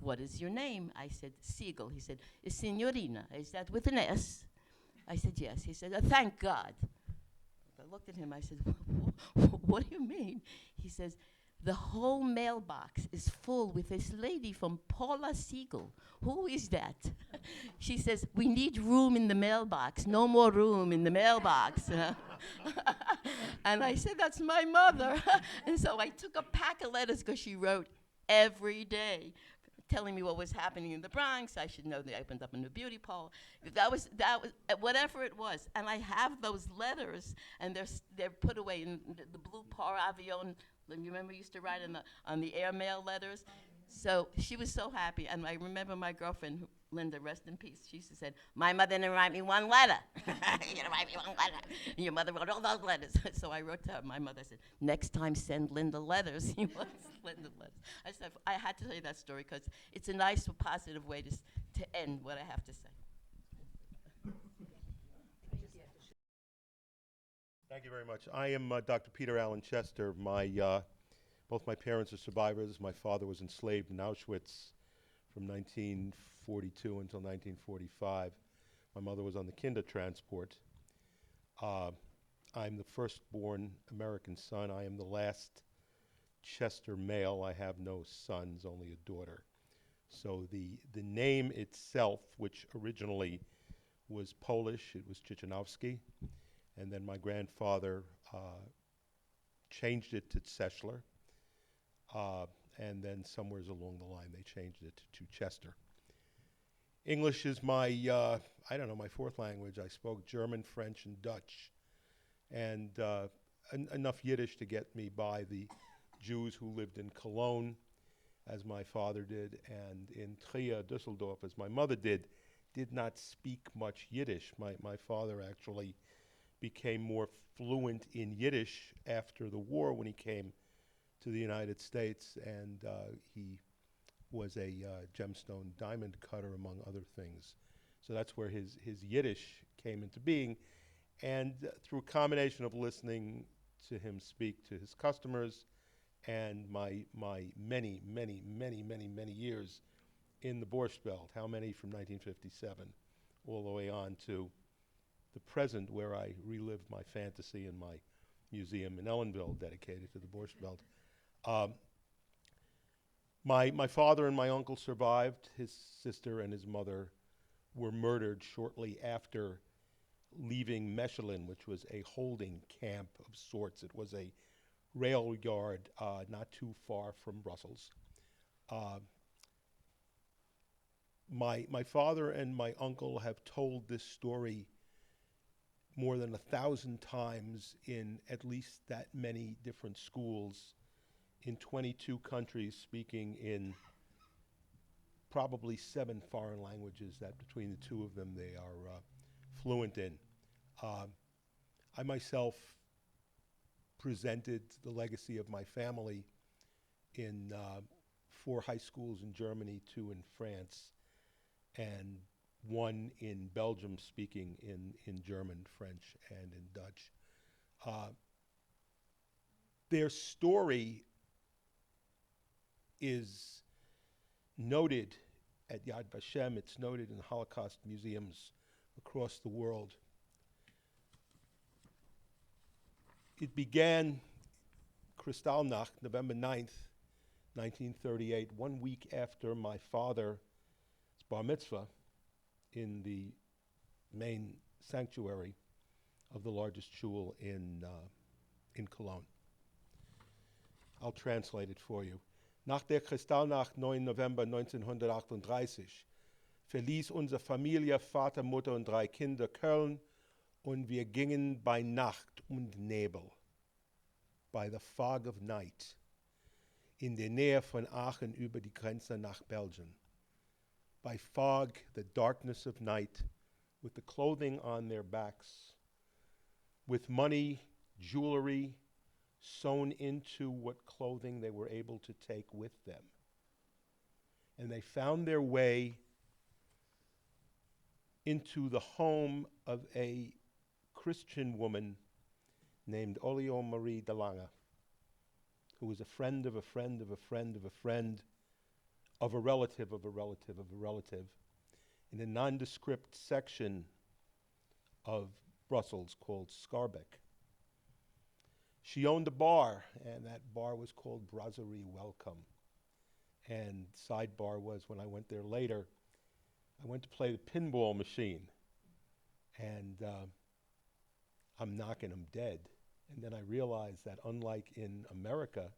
what is your name? I said, Siegel. He said, Signorina, is that with an S? I said, yes. He said, thank God. I looked at him, I said, what do you mean? He says, the whole mailbox is full with this lady from Paula Siegel. Who is that? She says, we need room in the mailbox. No more room in the mailbox. And I said, that's my mother. And so I took a pack of letters because she wrote every day telling me what was happening in the Bronx. I should know they opened up a new beauty parlor. That was whatever it was. And I have those letters, and they're put away in the blue par avion. You remember we used to write on the airmail letters? So she was so happy. And I remember my girlfriend, Linda, rest in peace, she used to say, my mother didn't write me one letter. You didn't write me one letter. And your mother wrote all those letters. So I wrote to her, my mother said, next time send Linda letters. You want Linda letters. I said, I had to tell you that story because it's a nice, positive way to end what I have to say. Thank you very much. I am Dr. Peter Allen Chester. Both my parents are survivors. My father was enslaved in Auschwitz from 1942 until 1945. My mother was on the Kinder transport. I'm the firstborn American son. I am the last Chester male. I have no sons, only a daughter. So the name itself, which originally was Polish, it was Chichanowski, and then my grandfather changed it to Sechler. And then somewhere along the line, they changed it to Chester. English is my, my fourth language. I spoke German, French, and Dutch. And enough Yiddish to get me by the Jews who lived in Cologne, as my father did, and in Trier, Düsseldorf, as my mother did not speak much Yiddish. My father actually became more fluent in Yiddish after the war when he came to the United States, and he was a gemstone diamond cutter, among other things. So that's where his Yiddish came into being. And through a combination of listening to him speak to his customers and my many, many, many, many, many years in the Borscht Belt, how many from 1957 all the way on to the present, where I relived my fantasy in my museum in Ellenville dedicated to the Borscht Belt. My father and my uncle survived. His sister and his mother were murdered shortly after leaving Mechelin, which was a holding camp of sorts. It was a rail yard not too far from Brussels. My father and my uncle have told this story more than 1,000 times in at least that many different schools in 22 countries, speaking in probably 7 foreign languages that between the two of them they are fluent in. I myself presented the legacy of my family in 4 high schools in Germany, 2 in France, and 1 in Belgium, speaking in German, French, and in Dutch. Their story is noted at Yad Vashem. It's noted in Holocaust museums across the world. It began Kristallnacht, November 9th, 1938, 1 week after my father's bar mitzvah in the main sanctuary of the largest shul in Cologne. I'll translate it for you. Nach der Kristallnacht, 9. November 1938, verließ unsere Familie, Vater, Mutter und 3 Kinder, Köln, und wir gingen bei Nacht und Nebel, by the fog of night, in der Nähe von Aachen über die Grenze nach Belgien. By fog, the darkness of night, with the clothing on their backs, with money, jewelry, sewn into what clothing they were able to take with them. And they found their way into the home of a Christian woman named Olio Marie de Lange, who was a friend of a friend of a friend of a friend of a relative of a relative of a relative, in a nondescript section of Brussels called Schaerbeek. She owned a bar, and that bar was called Brasserie Welcome. And sidebar was, when I went there later, I went to play the pinball machine, and I'm knocking them dead. And then I realized that unlike in America,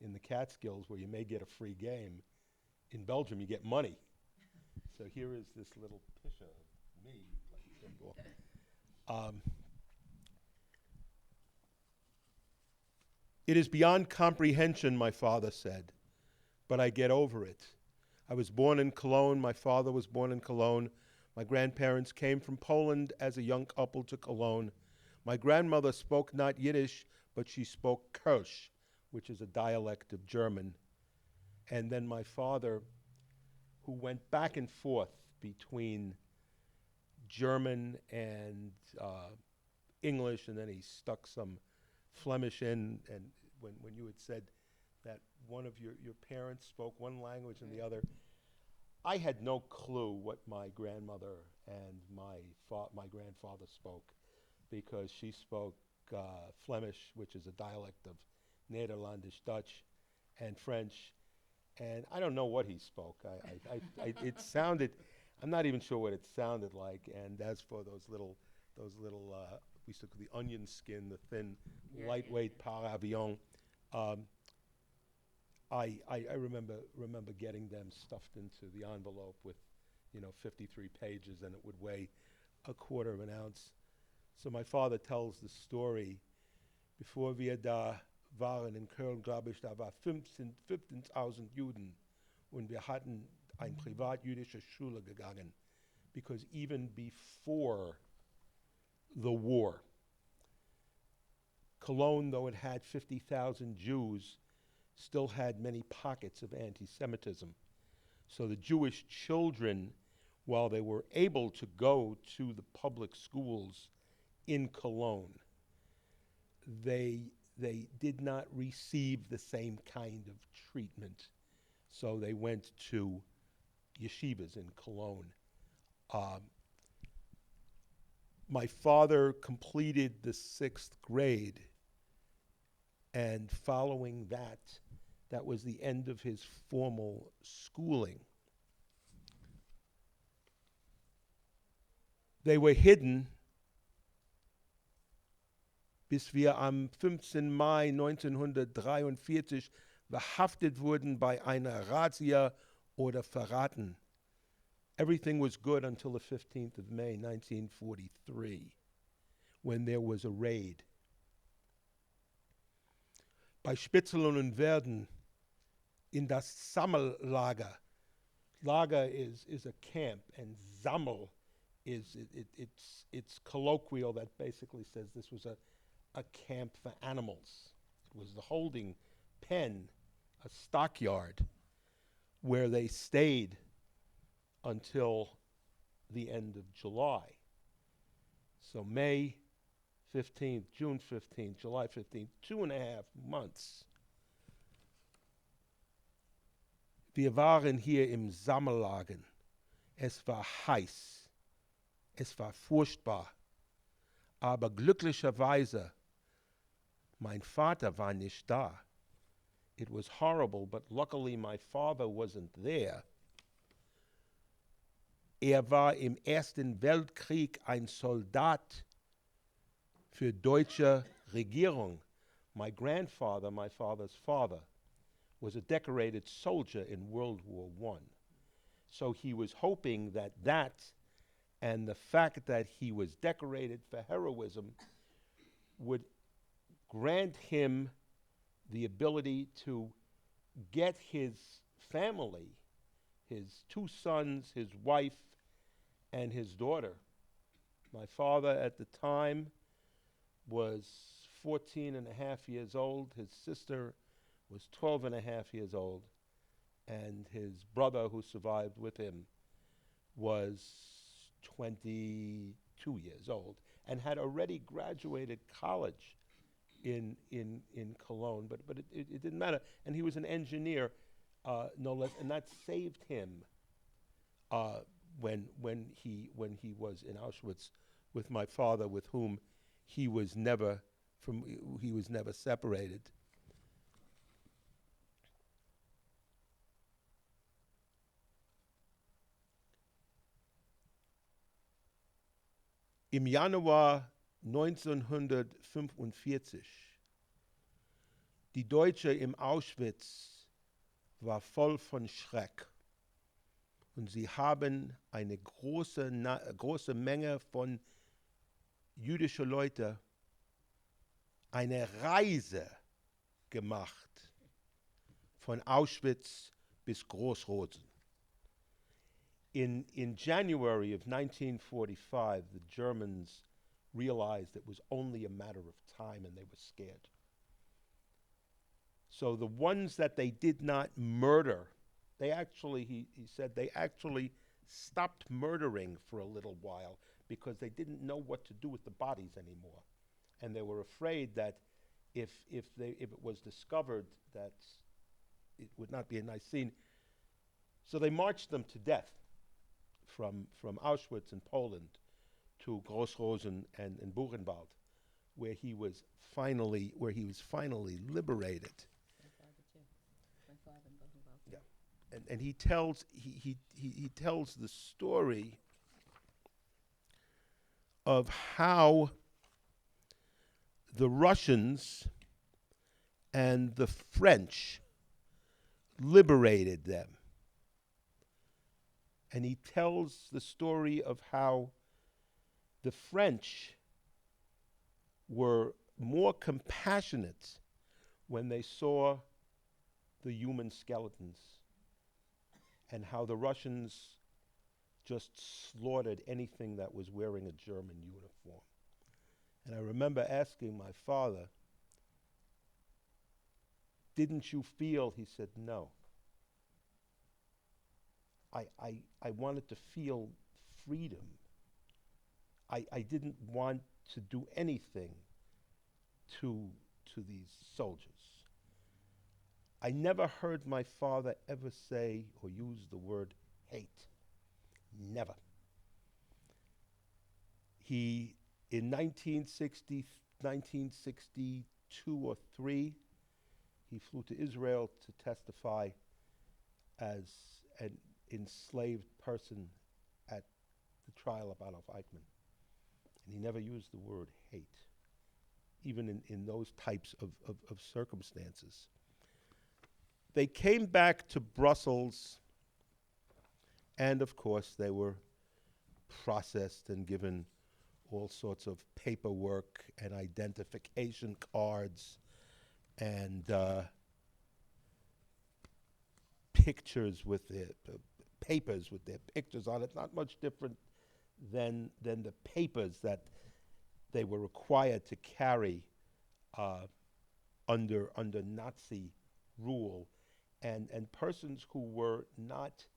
in the Catskills, where you may get a free game, in Belgium you get money. So here is this little picture of me playing pinball. It is beyond comprehension, my father said, but I get over it. I was born in Cologne. My father was born in Cologne. My grandparents came from Poland as a young couple to Cologne. My grandmother spoke not Yiddish, but she spoke Kölsch, which is a dialect of German. And then my father, who went back and forth between German and English, and then he stuck some Flemish in. And when you had said that one of your parents spoke one language and the other, I had no clue what my grandmother and my grandfather spoke, because she spoke Flemish, which is a dialect of Nederlandish Dutch, and French, and I don't know what he spoke. It sounded, I'm not even sure what it sounded like. And as for those little, we used to call the onion skin, the thin, lightweight par avion. I remember getting them stuffed into the envelope with, 53 pages, and it would weigh a quarter of an ounce. So my father tells the story. Bevor wir da waren in Köln, glaube ich, da war 15.000 Juden, und wir hatten eine privatjüdische Schule gegangen, because even before the war, Cologne, though it had 50,000 Jews, still had many pockets of anti-Semitism. So the Jewish children, while they were able to go to the public schools in Cologne, they did not receive the same kind of treatment. So they went to yeshivas in Cologne. My father completed the 6th grade, and following that, that was the end of his formal schooling. They were hidden, bis wir am 15. Mai 1943 verhaftet wurden bei einer Razzia oder verraten. Everything was good until the 15th of May 1943, when there was a raid. Bei Spitzeln und Werden in das Sammellager. Lager is a camp, and Sammel is it's colloquial that basically says this was a camp for animals. It was the holding pen, a stockyard, where they stayed until the end of July. So May 15th, June 15th, July 15th, 2.5 months. Wir waren hier im Sammellager. Es war heiß. Es war furchtbar. Aber glücklicherweise, mein Vater war nicht da. It was horrible, but luckily my father wasn't there. War im Ersten Weltkrieg ein Soldat für deutsche Regierung. My grandfather, my father's father, was a decorated soldier in World War I. So he was hoping that and the fact that he was decorated for heroism would grant him the ability to get his family, his 2 sons, his wife, and his daughter. My father at the time was 14 and a half years old. His sister was 12 and a half years old. And his brother, who survived with him, was 22 years old and had already graduated college in Cologne, but it didn't matter. And he was an engineer, no less, and that saved him when he was in Auschwitz with my father, with whom he was never separated. Im Januar 1945. Die Deutsche im Auschwitz war voll von Schreck. Und sie haben eine große Menge von jüdischen Leuten eine Reise gemacht von Auschwitz bis Großrosen. In January of 1945, the Germans realized it was only a matter of time and they were scared. So the ones that they did not murder, they actually, he said, they actually stopped murdering for a little while because they didn't know what to do with the bodies anymore. And they were afraid that if it was discovered that it would not be a nice scene. So they marched them to death from Auschwitz in Poland to Großrosen and Buchenwald, where he was finally liberated. Yeah, and he tells the story of how the Russians and the French liberated them. And he tells the story of how the French were more compassionate when they saw the human skeletons, and how the Russians just slaughtered anything that was wearing a German uniform. And I remember asking my father, didn't you feel? He said, no. I wanted to feel freedom. I didn't want to do anything to these soldiers. I never heard my father ever say or use the word hate. Never. He, in 1962 or 3, he flew to Israel to testify as an enslaved person at the trial of Adolf Eichmann. And he never used the word hate, even in those types of circumstances. They came back to Brussels, and of course they were processed and given all sorts of paperwork and identification cards and pictures with their papers with their pictures on it, not much different than the papers that they were required to carry under Nazi rule, and persons who were not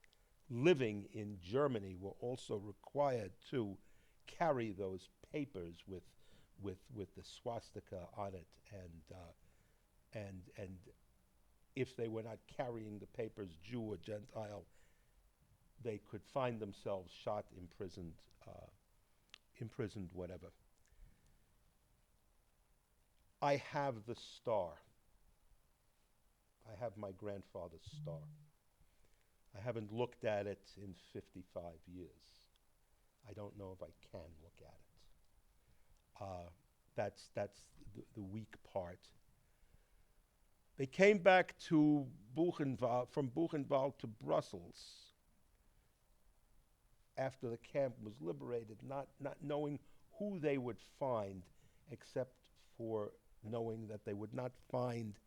living in Germany were also required to carry those papers with the swastika on it, and if they were not carrying the papers, Jew or Gentile, they could find themselves shot, imprisoned, whatever. I have the star. I have my grandfather's star. I haven't looked at it in 55 years. I don't know if I can look at it. That's the weak part. They came back to Buchenwald, from Buchenwald to Brussels after the camp was liberated, not knowing who they would find, except for knowing that they would not find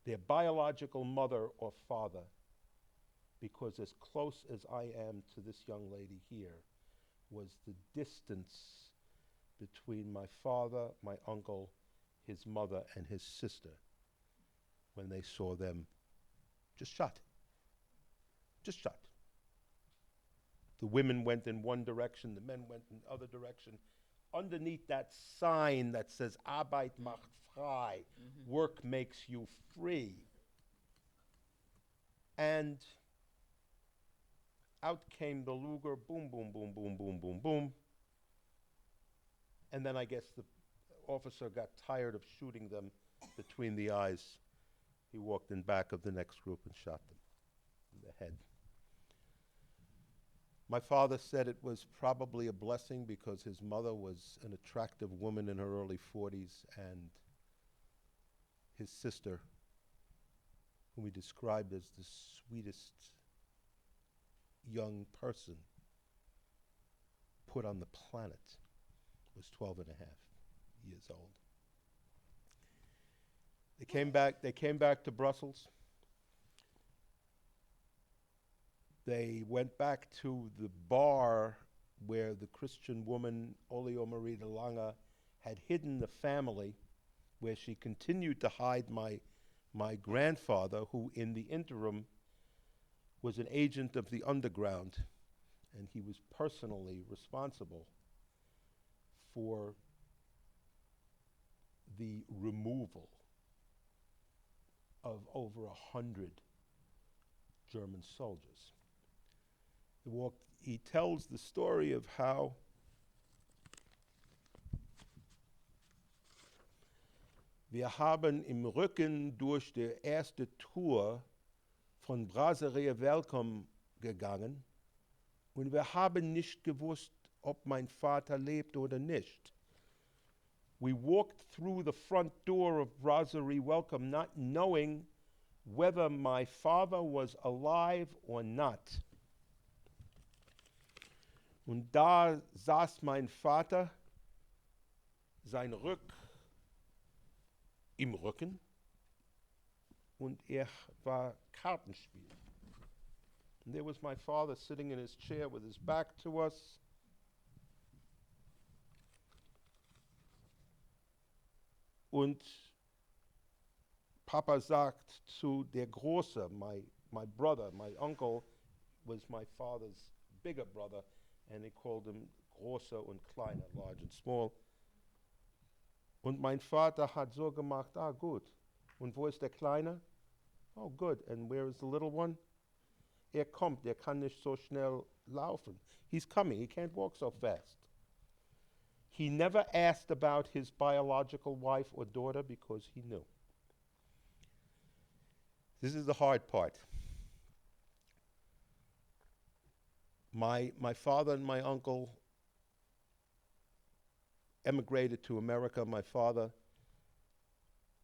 their biological mother or father, because as close as I am to this young lady here was the distance between my father, my uncle, his mother, and his sister when they saw them just shot. Just shot. The women went in one direction, the men went in the other direction. Underneath that sign that says Arbeit macht frei, work makes you free. And out came the Luger, boom, boom, boom, boom, boom, boom, boom. And then I guess the officer got tired of shooting them between the eyes. He walked in back of the next group and shot them in the head. My father said it was probably a blessing because his mother was an attractive woman in her early 40s, and his sister, whom he described as the sweetest young person put on the planet, was 12 and a half years old. They came back to Brussels. They went back to the bar where the Christian woman, Olio Marie de Lange, had hidden the family, where she continued to hide my grandfather, who in the interim was an agent of the underground, and he was personally responsible for the removal of over 100 German soldiers. He tells the story of how wir haben im Rücken durch die erste Tour von Brasserie Welcome gegangen und wir haben nicht gewusst, ob mein Vater lebt oder nicht. We walked through the front door of Brasserie Welcome not knowing whether my father was alive or not. Und da saß mein Vater, sein im Rücken, und war Kartenspiel. And there was my father sitting in his chair with his back to us. Und Papa sagt zu der Große, my brother, my uncle was my father's bigger brother, and they called him Große und Kleine, large and small. Und mein Vater hat so gemacht, gut. Und wo ist der Kleine? Oh, good. And where is the little one? Kommt, kann nicht so schnell laufen. He's coming, he can't walk so fast. He never asked about his biological wife or daughter because he knew. This is the hard part. My father and my uncle emigrated to America. My father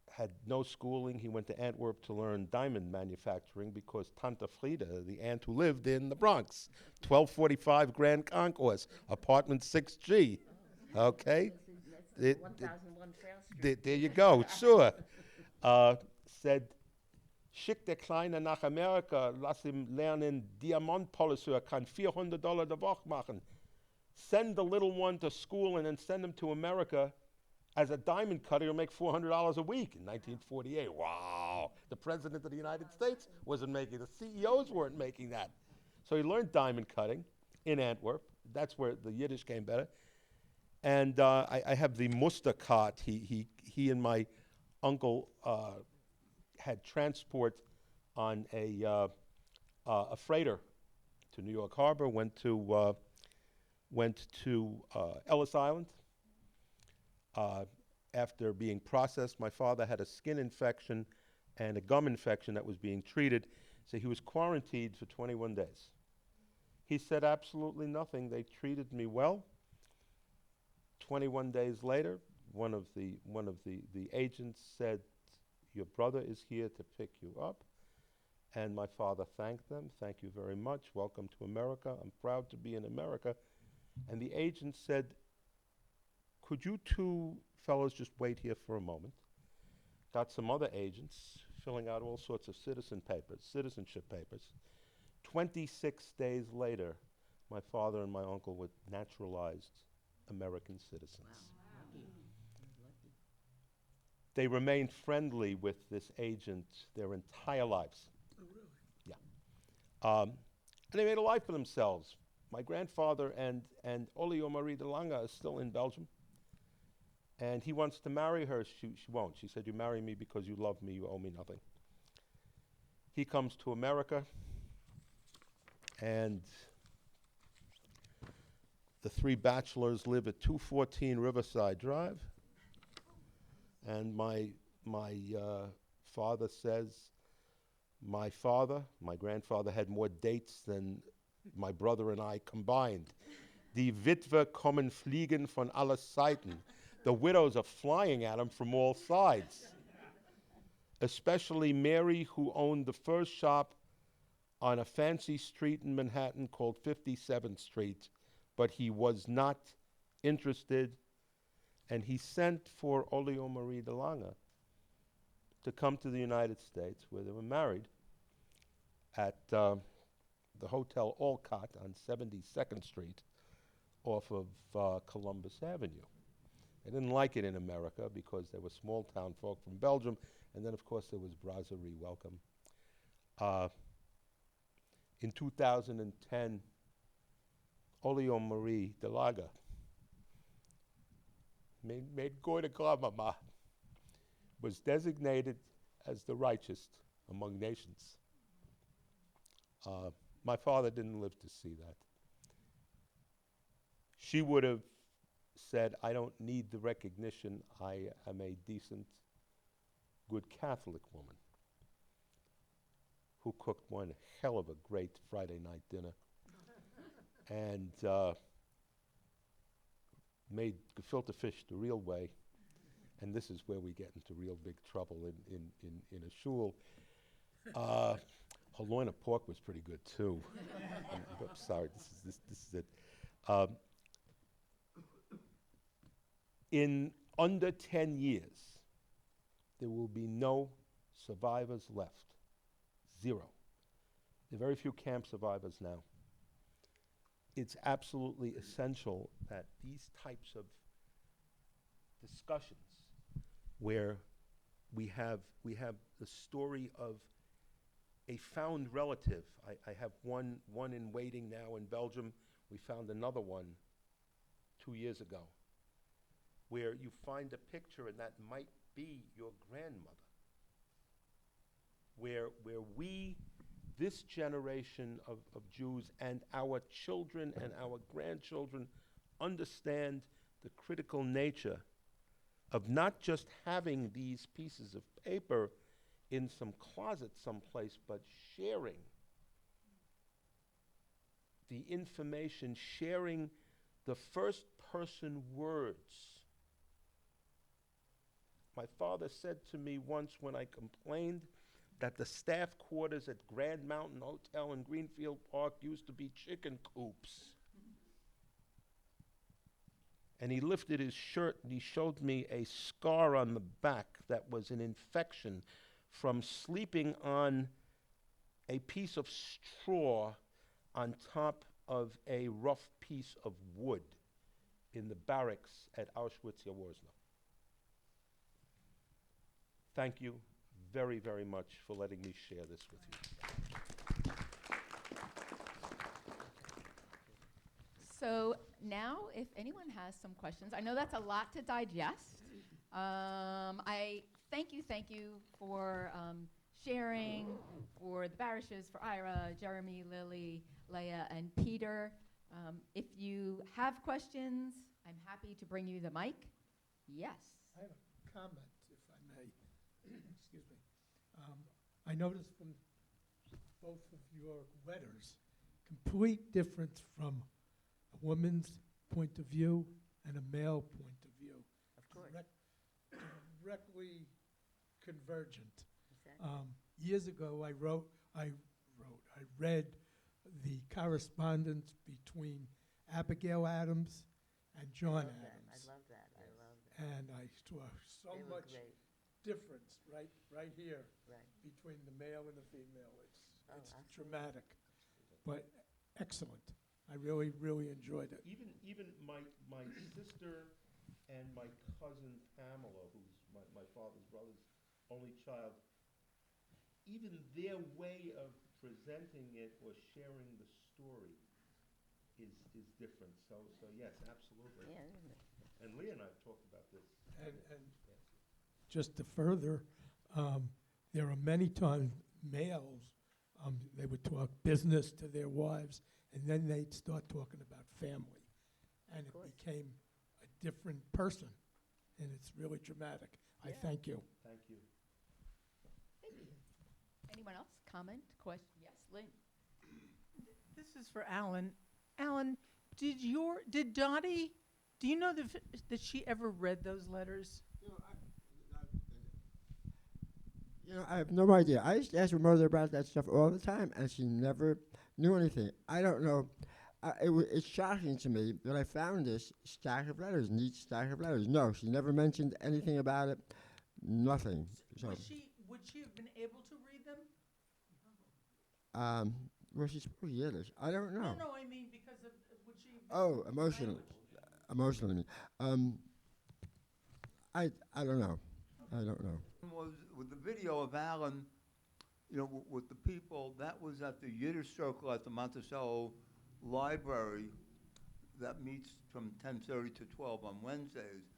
had no schooling. He went to Antwerp to learn diamond manufacturing because Tante Frida, the aunt who lived in the Bronx, 1245 Grand Concourse, apartment 6G. Okay? There you go, sure. Said, schick der Kleine nach Amerika, lass ihm lernen, Diamantpolisseur, kann $400 die Woche machen. Send the little one to school and then send him to America as a diamond cutter. He'll make $400 a week in 1948. Wow. The President of the United States wasn't making, the CEOs weren't making that. So he learned diamond cutting in Antwerp. That's where the Yiddish came better. And I have the Musterkart. He and my uncle had transport on a freighter to New York Harbor, went to Ellis Island. After being processed, my father had a skin infection and a gum infection that was being treated, so he was quarantined for 21 days. He said absolutely nothing. They treated me well. 21 days later, one of the agents said, "Your brother is here to pick you up." And my father thanked them. "Thank you very much. Welcome to America. I'm proud to be in America." And the agent said, "Could you two fellows just wait here for a moment?" Got some other agents filling out all sorts of citizenship papers. 26 days later, my father and my uncle were naturalized American citizens. Wow. They remained friendly with this agent their entire lives. Oh, really? Yeah. And they made a life for themselves. My grandfather and Olio Marie de Lange is still in Belgium. And he wants to marry her. She won't. She said, "You marry me because you love me. You owe me nothing." He comes to America, and the three bachelors live at 214 Riverside Drive. And my father says, my grandfather had more dates than my brother and I combined. Die Witwe kommen fliegen von alle Seiten. The widows are flying at him from all sides. Especially Mary, who owned the first shop on a fancy street in Manhattan called 57th Street, but he was not interested, and he sent for Olio Marie de Lange to come to the United States, where they were married at the Hotel Olcott on 72nd Street off of Columbus Avenue. I didn't like it in America because there were small town folk from Belgium, and then of course there was Brasserie Welcome. In 2010, Olio Marie de Lange made Goy de Gramama was designated as the righteous among nations. My father didn't live to see that. She would have said, I don't need the recognition. I am a decent, good Catholic woman who cooked one hell of a great Friday night dinner and made gefilte fish the real way. And this is where we get into real big trouble in a shul. Her loin of pork was pretty good too. I'm sorry, this is it. In under 10 years, there will be no survivors left. Zero. There are very few camp survivors now. It's absolutely essential that these types of discussions where we have the story of a found relative. I have one in waiting now in Belgium. We found another one 2 years ago, where you find a picture and that might be your grandmother. Where we, this generation of Jews and our children and our grandchildren understand the critical nature of not just having these pieces of paper in some closet someplace, but sharing the information, sharing the first person words. My father said to me once when I complained that the staff quarters at Grand Mountain Hotel in Greenfield Park used to be chicken coops. And he lifted his shirt and he showed me a scar on the back that was an infection from sleeping on a piece of straw on top of a rough piece of wood in the barracks at Auschwitz-Jaworzno. Thank you very, very much for letting me share this with you. So now, if anyone has some questions, I know that's a lot to digest. I thank you for sharing, for the Barishes, for Ira, Jeremy, Lily, Leah, and Peter. If you have questions, I'm happy to bring you the mic. Yes. I have a comment, if I may. Excuse me. I noticed from both of your letters, complete difference from a woman's point of view and a male point of view. Of course. Directly convergent. Exactly. Years ago, I read the correspondence between Abigail Adams and John Adams. I love that. I love that. And I saw so They were much great. difference right here Right. between the male and the female. Oh, It's absolutely. dramatic, but excellent. I really, really enjoyed it. Even my sister and my cousin Pamela, who's my father's brother's only child, even their way of presenting it or sharing the story is different. So yes, absolutely. Yeah, isn't it? And Leah and I have talked about this. And just to further, there are many times males, they would talk business to their wives, and then they'd start talking about family. And Of course. it became a different person, and it's really dramatic. I Yeah. thank you. Thank you. Anyone else? Comment? Question? Yes, Lynn. This is for Alan. Alan, did Dottie, do you know that she ever read those letters? I have no idea. I used to ask my mother about that stuff all the time, and she never knew anything. I don't know. It's shocking to me that I found this stack of letters, neat stack of letters. No, she never mentioned anything about it. Nothing. So, Would she have been able to read them? well, she spoke Yiddish. I don't know. No, I mean because of would she? Have been Oh, able to emotionally. language? Emotionally. I don't know. I don't know. Was with the video of Alan, with the people, that was at the Yiddish Circle at the Monticello Library that meets from 10:30 to 12 on Wednesdays.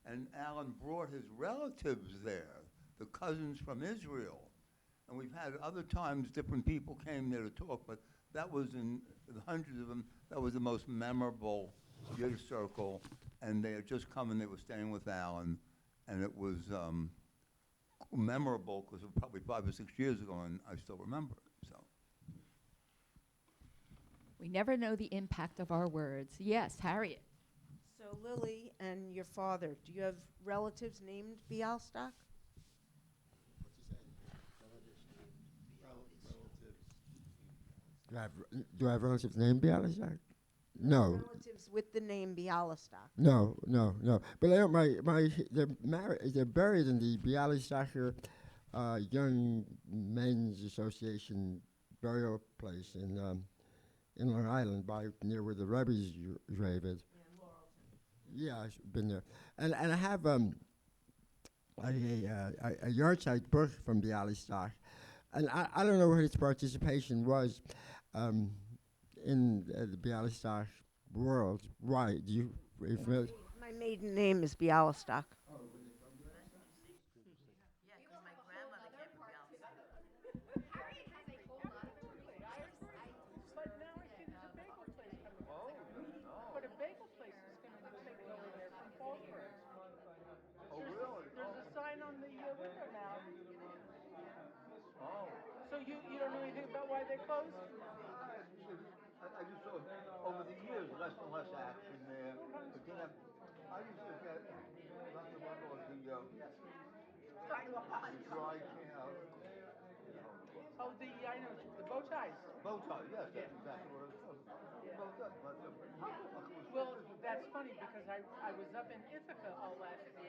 And Alan brought his relatives there, the cousins from Israel. And we've had other times different people came there to talk, but that was in the hundreds of them, that was the most memorable Yiddish Circle. And they had just come and they were staying with Alan. And it was memorable because it was probably 5 or 6 years ago, and I still remember it. So We never know the impact of our words. Yes, Harriet. So Lily and your father, do you have relatives named Bialystok? Do I have relatives named Bialystok? No. Relatives with the name Bialystok. No. But I don't, they're married. They're buried in the Bialystoker Young Men's Association burial place in Long Island, near where the Rebbe's grave is. Yeah, I've been there, and I have a yahrzeit book from Bialystok, and I don't know what his participation was in the Bialystok world. Why? Are you familiar? My maiden name is Bialystok. But a bagel place is going to take over there from Fallsburg. Oh, really? There's a sign on the window now. Oh. So you don't know anything about why they closed? I just saw over the years less and less action there. But then I used to get not the one or the dry Oh, I know, the bow ties. bow tie. Yes, that's exactly what I was talking about. Well, Well, that's funny because I was up in Ithaca all last week.